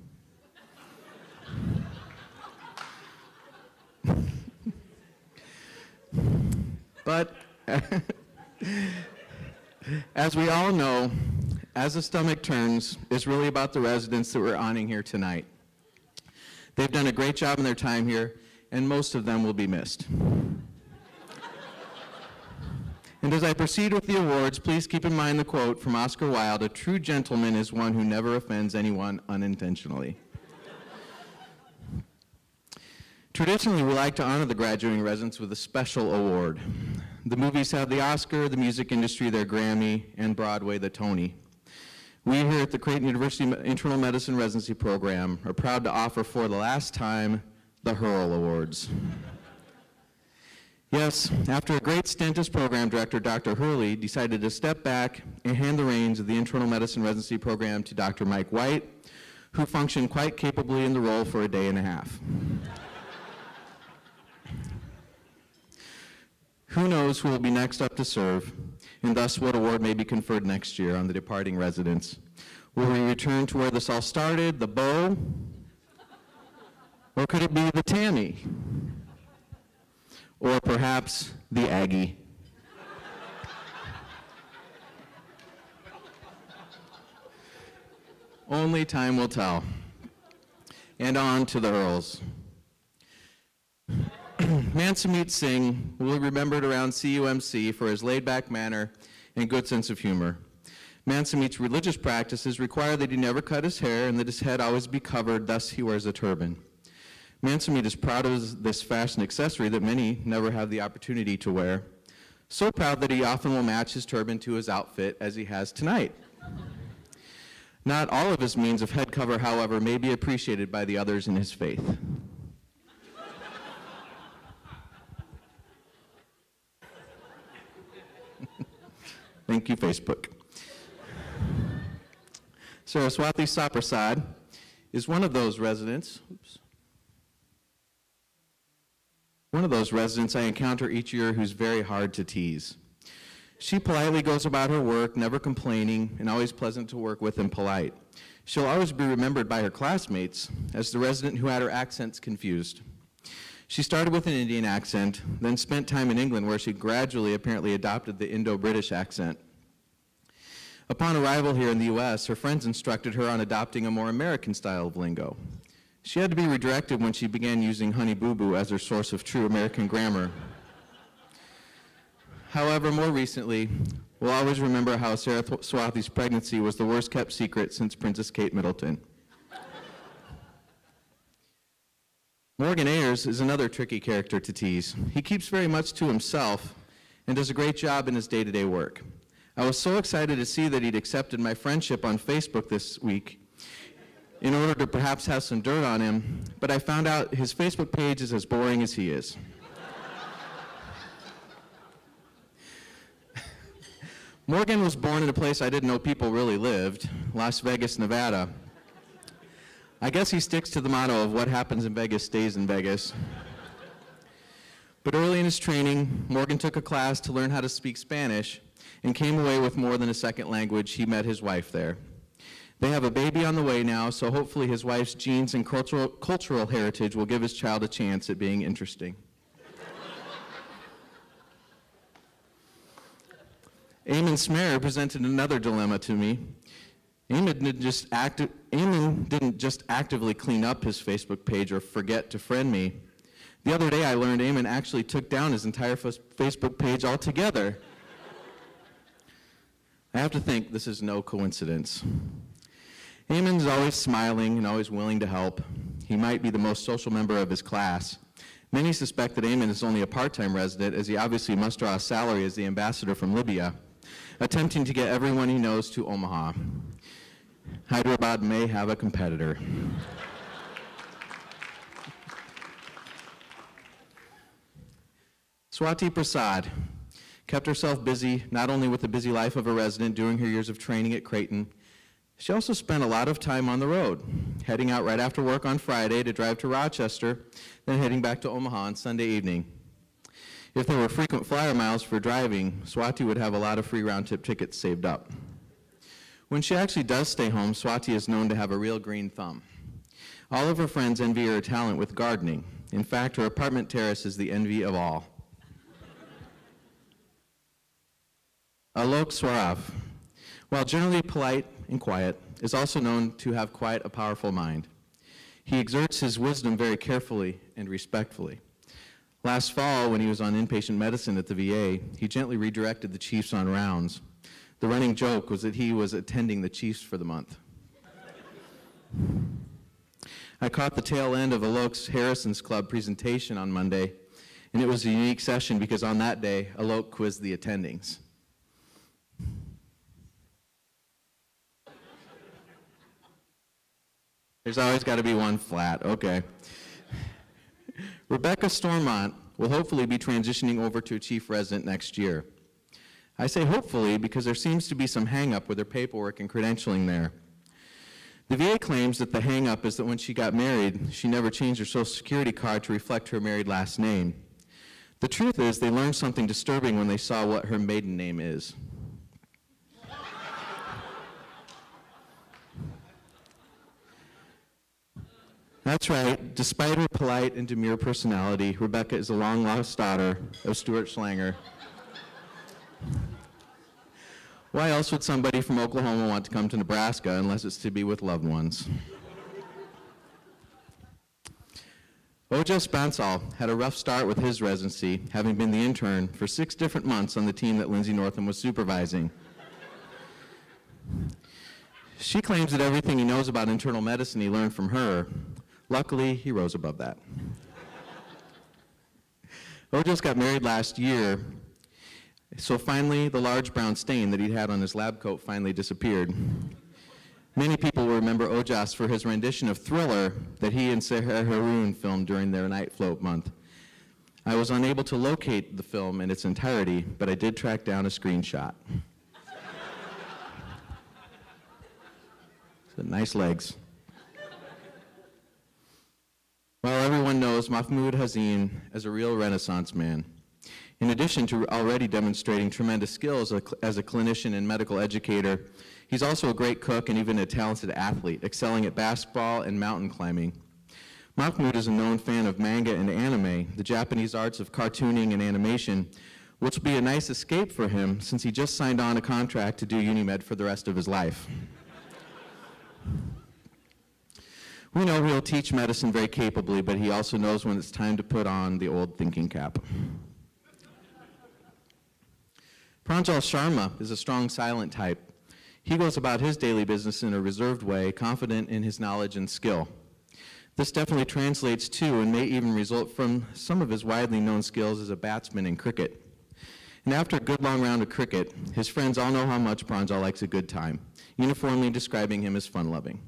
But as we all know, As the Stomach Turns is really about the residents that we're honoring here tonight. They've done a great job in their time here, and most of them will be missed. And as I proceed with the awards, please keep in mind the quote from Oscar Wilde, "A true gentleman is one who never offends anyone unintentionally." Traditionally, we like to honor the graduating residents with a special award. The movies have the Oscar, the music industry their Grammy, and Broadway the Tony. We here at the Creighton University Internal Medicine Residency Program are proud to offer for the last time the Hurl Awards. Yes, after a great stint as program director, Dr. Hurley decided to step back and hand the reins of the internal medicine residency program to Dr. Mike White, who functioned quite capably in the role for a day and a half. Who knows who will be next up to serve, and thus what award may be conferred next year on the departing residents. Will we return to where this all started, the Bo? Or could it be the Tammy? Or perhaps the Aggie? Only time will tell. And on to the Earls. Mansameet Singh will be remembered around CUMC for his laid-back manner and good sense of humor. Mansameet's religious practices require that he never cut his hair and that his head always be covered, thus he wears a turban. Mansameet is proud of this fashion accessory that many never have the opportunity to wear. So proud that he often will match his turban to his outfit as he has tonight. Not all of his means of head cover, however, may be appreciated by the others in his faith. Thank you, Facebook. Saraswati Saprasad is one of those residents. One of those residents I encounter each year who's very hard to tease. She politely goes about her work, never complaining, and always pleasant to work with and polite. She'll always be remembered by her classmates as the resident who had her accents confused. She started with an Indian accent, then spent time in England where she gradually apparently adopted the Indo-British accent. Upon arrival here in the US, her friends instructed her on adopting a more American style of lingo. She had to be redirected when she began using Honey Boo Boo as her source of true American grammar. However, more recently, we'll always remember how Saraswati's pregnancy was the worst kept secret since Princess Kate Middleton. Morgan Ayers is another tricky character to tease. He keeps very much to himself and does a great job in his day-to-day work. I was so excited to see that he'd accepted my friendship on Facebook this week in order to perhaps have some dirt on him, but I found out his Facebook page is as boring as he is. Morgan was born in a place I didn't know people really lived, Las Vegas, Nevada. I guess he sticks to the motto of what happens in Vegas stays in Vegas. But early in his training, Morgan took a class to learn how to speak Spanish and came away with more than a second language. He met his wife there. They have a baby on the way now, so hopefully his wife's genes and cultural heritage will give his child a chance at being interesting. Eamon Smear presented another dilemma to me. Eamon didn't just actively clean up his Facebook page or forget to friend me. The other day I learned Eamon actually took down his entire Facebook page altogether. I have to think this is no coincidence. Eamon's always smiling and always willing to help. He might be the most social member of his class. Many suspect that Eamon is only a part-time resident, as he obviously must draw a salary as the ambassador from Libya, attempting to get everyone he knows to Omaha. Hyderabad may have a competitor. Swati Prasad kept herself busy not only with the busy life of a resident during her years of training at Creighton, she also spent a lot of time on the road, heading out right after work on Friday to drive to Rochester, then heading back to Omaha on Sunday evening. If there were frequent flyer miles for driving, Swati would have a lot of free round-trip tickets saved up. When she actually does stay home, Swati is known to have a real green thumb. All of her friends envy her talent with gardening. In fact, her apartment terrace is the envy of all. Alok Swarav, while generally polite and quiet, is also known to have quite a powerful mind. He exerts his wisdom very carefully and respectfully. Last fall, when he was on inpatient medicine at the VA, he gently redirected the chiefs on rounds. The running joke was that he was attending the chiefs for the month. I caught the tail end of Alok's Harrison's Club presentation on Monday, and it was a unique session because on that day, Alok quizzed the attendings. There's always got to be one flat, okay. Rebecca Stormont will hopefully be transitioning over to a chief resident next year. I say hopefully because there seems to be some hang-up with her paperwork and credentialing there. The VA claims that the hang-up is that when she got married, she never changed her Social Security card to reflect her married last name. The truth is they learned something disturbing when they saw what her maiden name is. That's right. Despite her polite and demure personality, Rebecca is a long-lost daughter of Stuart Schlanger. Why else would somebody from Oklahoma want to come to Nebraska unless it's to be with loved ones? Ojas Bansal had a rough start with his residency, having been the intern for 6 different months on the team that Lindsay Northam was supervising. She claims that everything he knows about internal medicine he learned from her. Luckily, he rose above that. Ojas got married last year, so finally the large brown stain that he'd had on his lab coat finally disappeared. Many people will remember Ojas for his rendition of Thriller that he and Seher Haroon filmed during their Night Float month. I was unable to locate the film in its entirety, but I did track down a screenshot. So nice legs. Well, everyone knows Mahmoud Hazin as a real Renaissance man. In addition to already demonstrating tremendous skills as a clinician and medical educator, he's also a great cook and even a talented athlete, excelling at basketball and mountain climbing. Mahmoud is a known fan of manga and anime, the Japanese arts of cartooning and animation, which will be a nice escape for him since he just signed on a contract to do Unimed for the rest of his life. We know he'll teach medicine very capably, but he also knows when it's time to put on the old thinking cap. Pranjal Sharma is a strong silent type. He goes about his daily business in a reserved way, confident in his knowledge and skill. This definitely translates to and may even result from some of his widely known skills as a batsman in cricket. And after a good long round of cricket, his friends all know how much Pranjal likes a good time, uniformly describing him as fun-loving.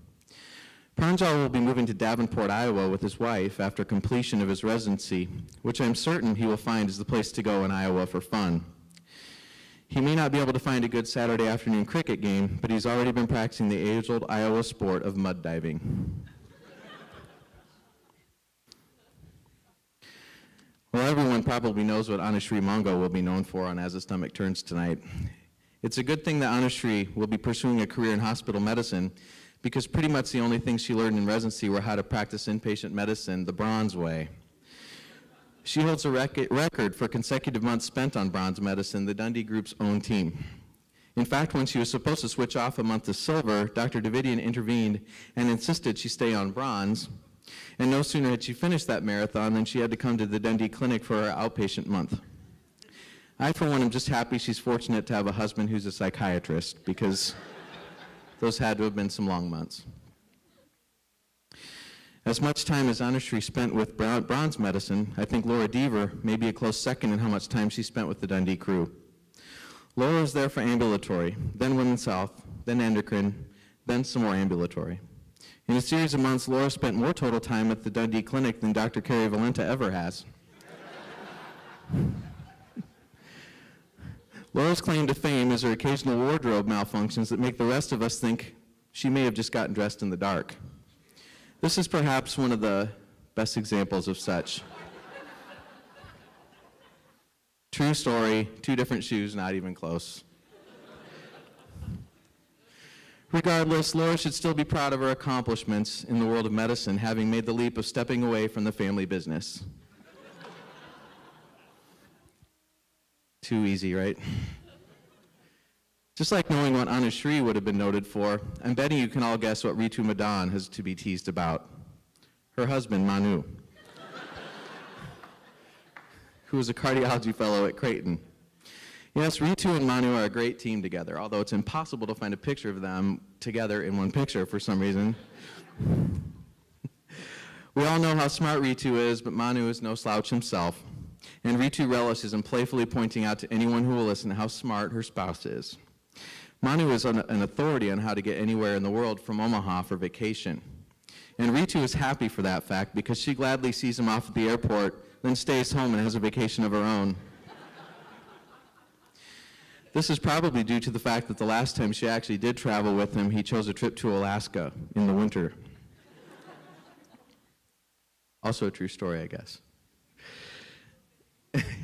Pranjal will be moving to Davenport, Iowa with his wife after completion of his residency, which I'm certain he will find is the place to go in Iowa for fun. He may not be able to find a good Saturday afternoon cricket game, but he's already been practicing the age-old Iowa sport of mud diving. Well, everyone probably knows what Anushree Mongo will be known for on As the Stomach Turns tonight. It's a good thing that Anushree will be pursuing a career in hospital medicine, because pretty much the only things she learned in residency were how to practice inpatient medicine the bronze way. She holds a record for consecutive months spent on bronze medicine, the Dundee Group's own team. In fact, when she was supposed to switch off a month to silver, Dr. Davidian intervened and insisted she stay on bronze, And no sooner had she finished that marathon than she had to come to the Dundee Clinic for her outpatient month. I, for one, am just happy she's fortunate to have a husband who's a psychiatrist, because those had to have been some long months. As much time as Anushree spent with bronze medicine, I think Laura Deaver may be a close second in how much time she spent with the Dundee crew. Laura was there for ambulatory, then women's health, then endocrine, then some more ambulatory. In a series of months, Laura spent more total time at the Dundee Clinic than Dr. Carrie Valenta ever has. Laura's claim to fame is her occasional wardrobe malfunctions that make the rest of us think she may have just gotten dressed in the dark. This is perhaps one of the best examples of such. True story, 2 different shoes, not even close. Regardless, Laura should still be proud of her accomplishments in the world of medicine, having made the leap of stepping away from the family business. Too easy, right? Just like knowing what Anushree would have been noted for, I'm betting you can all guess what Ritu Madan has to be teased about. Her husband, Manu, who is a cardiology fellow at Creighton. Yes, Ritu and Manu are a great team together, although it's impossible to find a picture of them together in one picture for some reason. We all know how smart Ritu is, but Manu is no slouch himself. And Ritu relishes in playfully pointing out to anyone who will listen how smart her spouse is. Manu is an authority on how to get anywhere in the world from Omaha for vacation. And Ritu is happy for that fact because she gladly sees him off at the airport, then stays home and has a vacation of her own. This is probably due to the fact that the last time she actually did travel with him, he chose a trip to Alaska in the winter. Also a true story, I guess.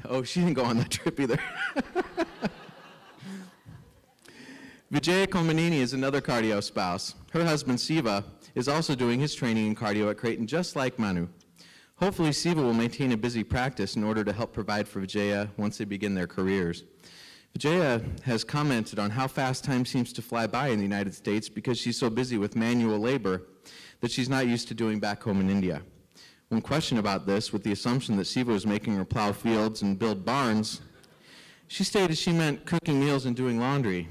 Oh, she didn't go on that trip either. Vijaya Komanini is another cardio spouse. Her husband, Siva, is also doing his training in cardio at Creighton, just like Manu. Hopefully, Siva will maintain a busy practice in order to help provide for Vijaya once they begin their careers. Vijaya has commented on how fast time seems to fly by in the United States because she's so busy with manual labor that she's not used to doing back home in India. When questioned about this, with the assumption that Siva was making her plow fields and build barns, she stated she meant cooking meals and doing laundry.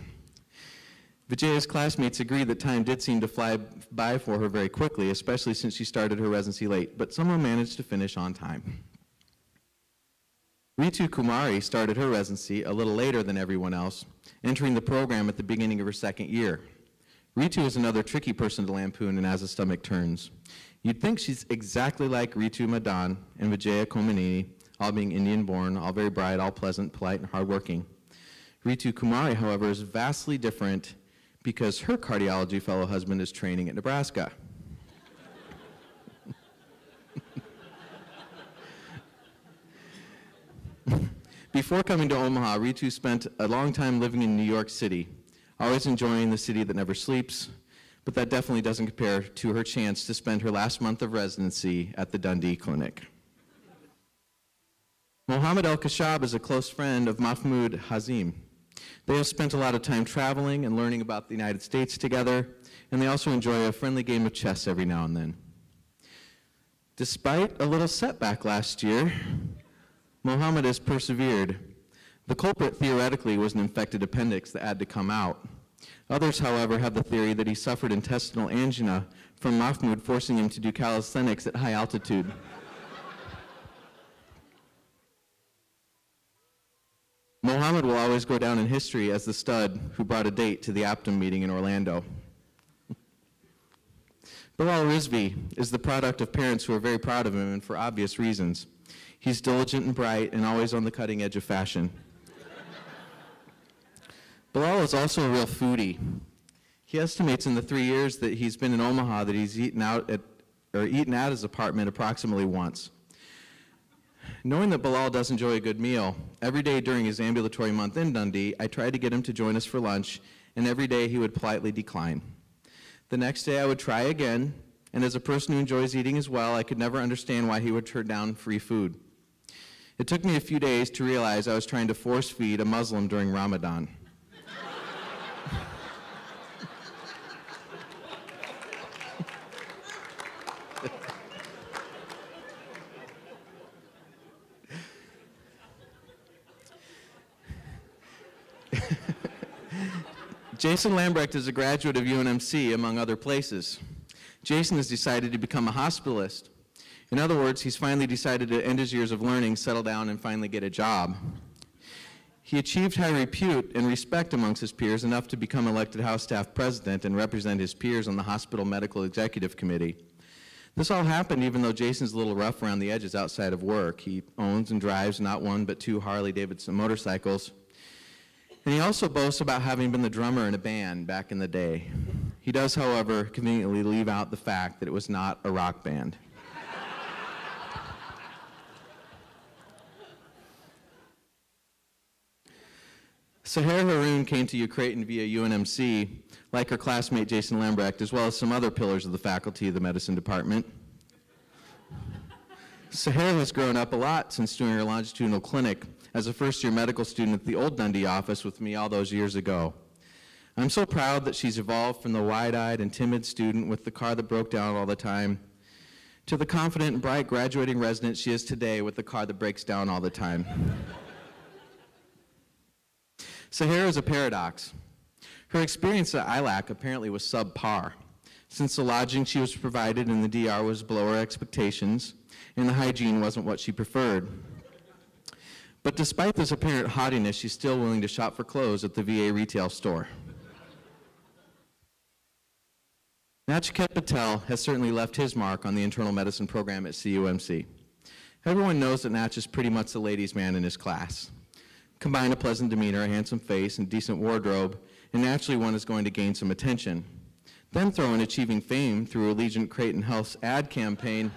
Vijaya's classmates agreed that time did seem to fly by for her very quickly, especially since she started her residency late, but somehow managed to finish on time. Ritu Kumari started her residency a little later than everyone else, entering the program at the beginning of her second year. Ritu is another tricky person to lampoon and as the stomach turns. You'd think she's exactly like Ritu Madan and Vijaya Komanini, all being Indian-born, all very bright, all pleasant, polite, and hardworking. Ritu Kumari, however, is vastly different because her cardiology fellow husband is training at Nebraska. Before coming to Omaha, Ritu spent a long time living in New York City, always enjoying the city that never sleeps, but that definitely doesn't compare to her chance to spend her last month of residency at the Dundee Clinic. Mohammed El-Kashab is a close friend of Mahmoud Hazim. They have spent a lot of time traveling and learning about the United States together, and they also enjoy a friendly game of chess every now and then. Despite a little setback last year, Mohammed has persevered. The culprit theoretically was an infected appendix that had to come out. Others, however, have the theory that he suffered intestinal angina from Mahmoud forcing him to do calisthenics at high altitude. Mohammed will always go down in history as the stud who brought a date to the Aptum meeting in Orlando. Bilal Rizvi is the product of parents who are very proud of him, and for obvious reasons. He's diligent and bright and always on the cutting edge of fashion. Bilal is also a real foodie. He estimates in the 3 years that he's been in Omaha that he's eaten at his apartment approximately once. Knowing that Bilal does enjoy a good meal, every day during his ambulatory month in Dundee, I tried to get him to join us for lunch, and every day he would politely decline. The next day I would try again, and as a person who enjoys eating as well, I could never understand why he would turn down free food. It took me a few days to realize I was trying to force feed a Muslim during Ramadan. Jason Lambrecht is a graduate of UNMC, among other places. Jason has decided to become a hospitalist. In other words, he's finally decided to end his years of learning, settle down, and finally get a job. He achieved high repute and respect amongst his peers enough to become elected House Staff President and represent his peers on the Hospital Medical Executive Committee. This all happened even though Jason's a little rough around the edges outside of work. He owns and drives not one but 2 Harley-Davidson motorcycles. And he also boasts about having been the drummer in a band back in the day. He does, however, conveniently leave out the fact that it was not a rock band. Sahar Haroon came to Creighton via UNMC, like her classmate Jason Lambrecht, as well as some other pillars of the faculty of the medicine department. Sahar has grown up a lot since doing her longitudinal clinic as a first-year medical student at the old Dundee office with me all those years ago. I'm so proud that she's evolved from the wide-eyed and timid student with the car that broke down all the time to the confident and bright graduating resident she is today with the car that breaks down all the time. Sahara is a paradox. Her experience at ILAC apparently was subpar, since the lodging she was provided in the DR was below her expectations, and the hygiene wasn't what she preferred. But despite this apparent haughtiness, she's still willing to shop for clothes at the VA retail store. Nachiket Patel has certainly left his mark on the internal medicine program at CUMC. Everyone knows that Nach is pretty much the ladies' man in his class. Combine a pleasant demeanor, a handsome face, and decent wardrobe, and naturally one is going to gain some attention. Then throw in achieving fame through Allegiant Creighton Health's ad campaign,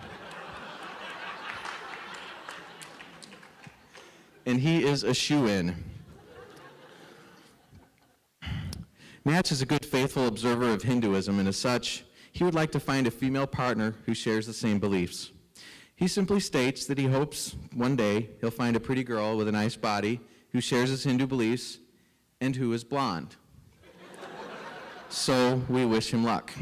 and he is a shoo-in. Nach is a good, faithful observer of Hinduism, and as such, he would like to find a female partner who shares the same beliefs. He simply states that he hopes one day he'll find a pretty girl with a nice body who shares his Hindu beliefs and who is blonde. So we wish him luck.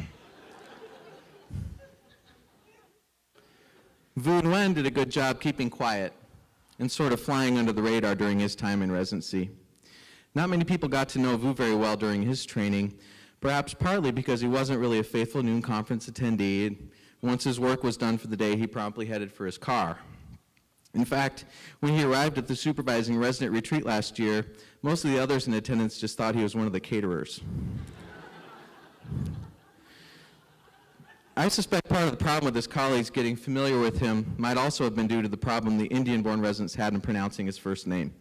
Vu Nguyen did a good job keeping quiet and sort of flying under the radar during his time in residency. Not many people got to know Vu very well during his training, perhaps partly because he wasn't really a faithful noon conference attendee. Once his work was done for the day, he promptly headed for his car. In fact, when he arrived at the supervising resident retreat last year, most of the others in attendance just thought he was one of the caterers. I suspect part of the problem with his colleagues getting familiar with him might also have been due to the problem the Indian-born residents had in pronouncing his first name.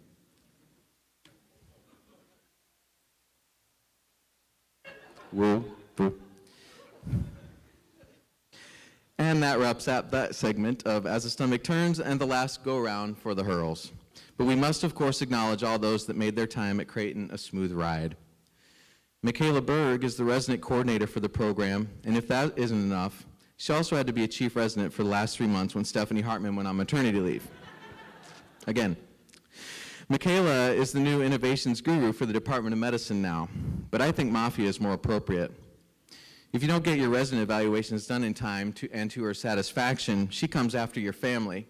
Woo, woo. And that wraps up that segment of As the Stomach Turns and the last go-round for the Hurls. But we must, of course, acknowledge all those that made their time at Creighton a smooth ride. Michaela Berg is the resident coordinator for the program, and if that isn't enough, she also had to be a chief resident for the last 3 months when Stephanie Hartman went on maternity leave. Again, Michaela is the new innovations guru for the Department of Medicine now, but I think Mafia is more appropriate. If you don't get your resident evaluations done in time and to her satisfaction, she comes after your family.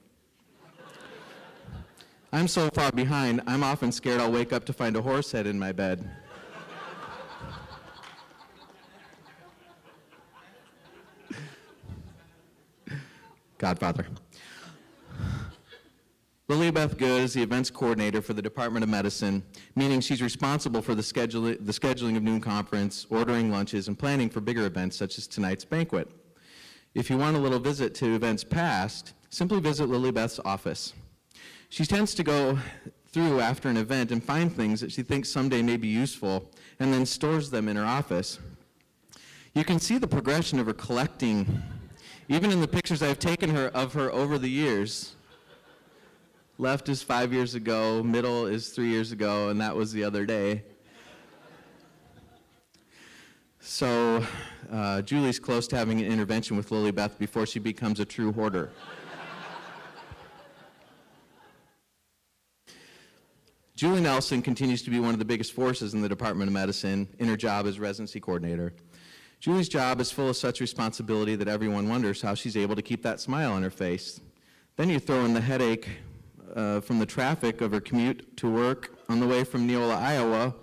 I'm so far behind, I'm often scared I'll wake up to find a horse head in my bed. Godfather. Lily Beth Good is the events coordinator for the Department of Medicine, meaning she's responsible for the scheduling of noon conference, ordering lunches, and planning for bigger events such as tonight's banquet. If you want a little visit to events past, simply visit Lily Beth's office. She tends to go through after an event and find things that she thinks someday may be useful, and then stores them in her office. You can see the progression of her collecting, even in the pictures I've taken of her over the years. Left is 5 years ago, middle is 3 years ago, and that was the other day. So Julie's close to having an intervention with Lily Beth before she becomes a true hoarder. Julie Nelson continues to be one of the biggest forces in the Department of Medicine in her job as residency coordinator. Julie's job is full of such responsibility that everyone wonders how she's able to keep that smile on her face. Then you throw in the headache from the traffic of her commute to work on the way from Neola, Iowa,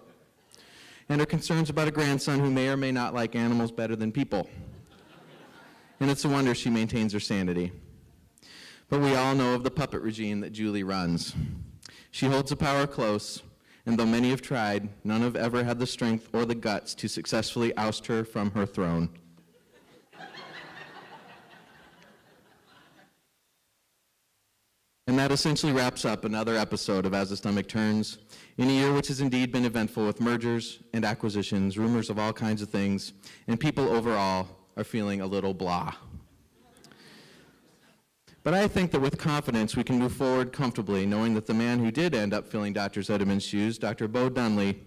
and her concerns about a grandson who may or may not like animals better than people. And it's a wonder she maintains her sanity. But we all know of the puppet regime that Julie runs. She holds the power close, and though many have tried, none have ever had the strength or the guts to successfully oust her from her throne. And that essentially wraps up another episode of As the Stomach Turns, in a year which has indeed been eventful with mergers and acquisitions, rumors of all kinds of things, and people overall are feeling a little blah. But I think that with confidence we can move forward comfortably, knowing that the man who did end up filling Dr. Zetterman's shoes, Dr. Bo Dunley,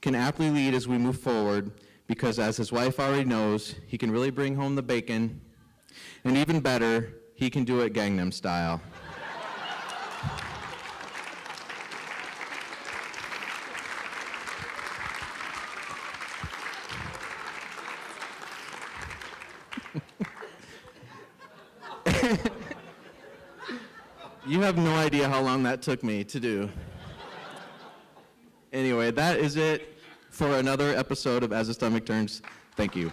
can aptly lead as we move forward, because as his wife already knows, he can really bring home the bacon, and even better, he can do it Gangnam style. You have no idea how long that took me to do. Anyway, that is it for another episode of As the Stomach Turns. Thank you.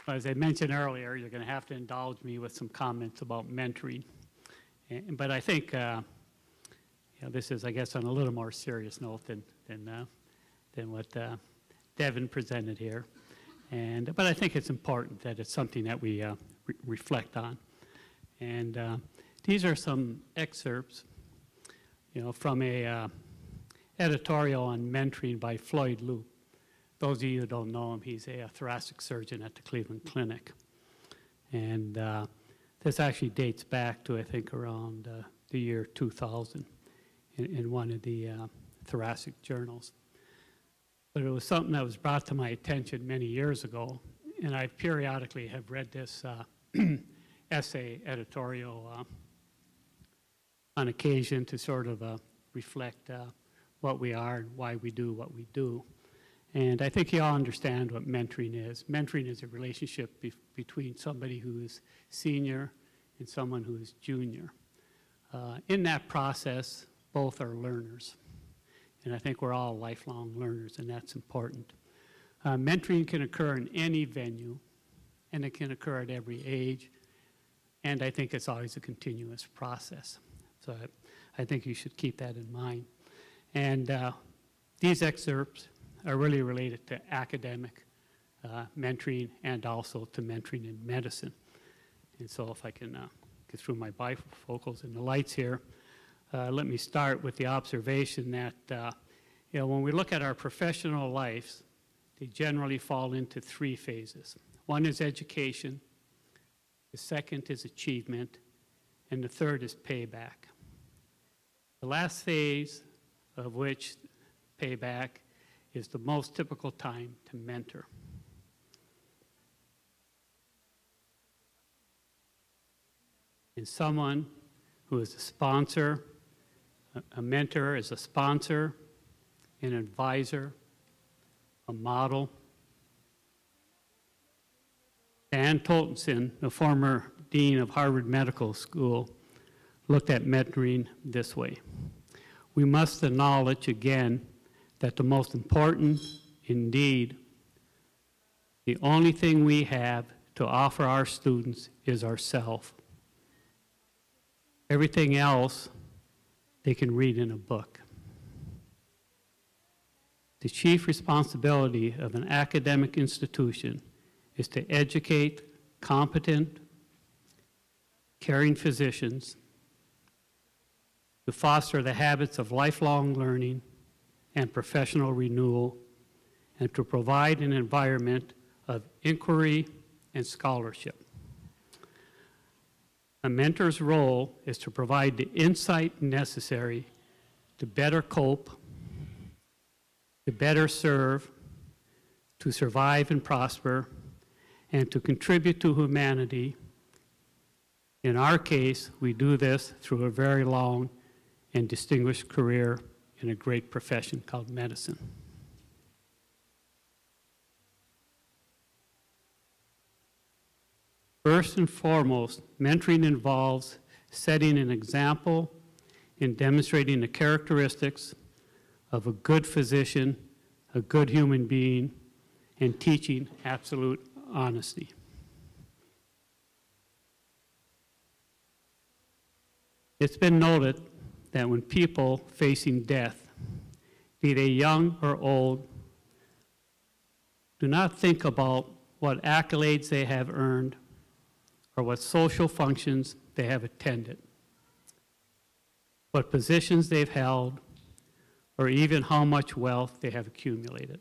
As I mentioned earlier, you're going to have to indulge me with some comments about mentoring. But I think this is, I guess, on a little more serious note than what Devin presented here. But I think it's important that it's something that we reflect on. And these are some excerpts, from a editorial on mentoring by Floyd Loop. Those of you who don't know him, he's a thoracic surgeon at the Cleveland Clinic. And this actually dates back to, I think, around the year 2000 in one of the thoracic journals. But it was something that was brought to my attention many years ago, and I periodically have read this essay editorial on occasion to sort of reflect what we are and why we do what we do. And I think you all understand what mentoring is. Mentoring is a relationship between somebody who is senior and someone who is junior. In that process, both are learners. And I think we're all lifelong learners, and that's important. Mentoring can occur in any venue, and it can occur at every age. And I think it's always a continuous process. So I think you should keep that in mind. And these excerpts are really related to academic mentoring and also to mentoring in medicine. And so if I can get through my bifocals and the lights here, let me start with the observation that when we look at our professional lives, they generally fall into three phases. One is education. The second is achievement, and the third is payback. The last phase of which, payback, is the most typical time to mentor. And someone who is a sponsor, a mentor is a sponsor, an advisor, a model. Dan Toltenson, the former dean of Harvard Medical School, looked at mentoring this way. We must acknowledge again that the most important, indeed, the only thing we have to offer our students is ourselves. Everything else they can read in a book. The chief responsibility of an academic institution is to educate competent, caring physicians, to foster the habits of lifelong learning and professional renewal, and to provide an environment of inquiry and scholarship. A mentor's role is to provide the insight necessary to better cope, to better serve, to survive and prosper, and to contribute to humanity. In our case, we do this through a very long and distinguished career in a great profession called medicine. First and foremost, mentoring involves setting an example in demonstrating the characteristics of a good physician, a good human being, and teaching absolute honesty. It's been noted that when people facing death, be they young or old, do not think about what accolades they have earned or what social functions they have attended, what positions they've held, or even how much wealth they have accumulated.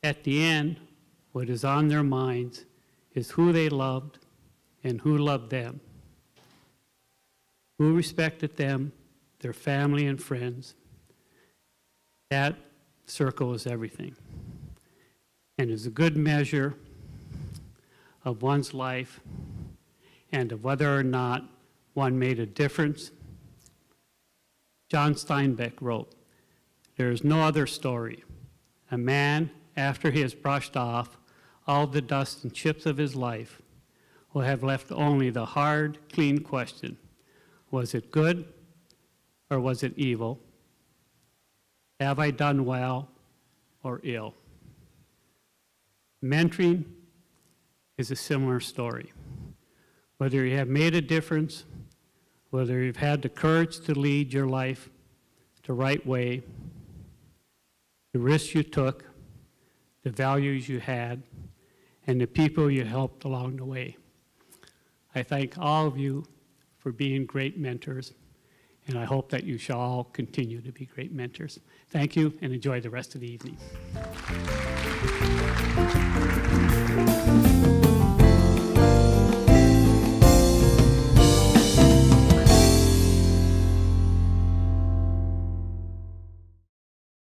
At the end, what is on their minds is who they loved and who loved them, who respected them, their family and friends. That circle is everything, and is a good measure of one's life and of whether or not one made a difference. John Steinbeck wrote, "There is no other story. A man, after he has brushed off all the dust and chips of his life, will have left only the hard, clean question, was it good or was it evil? Have I done well or ill?" Mentoring is a similar story. Whether you have made a difference, whether you've had the courage to lead your life the right way, the risks you took, the values you had, and the people you helped along the way. I thank all of you for being great mentors, and I hope that you shall all continue to be great mentors. Thank you, and enjoy the rest of the evening.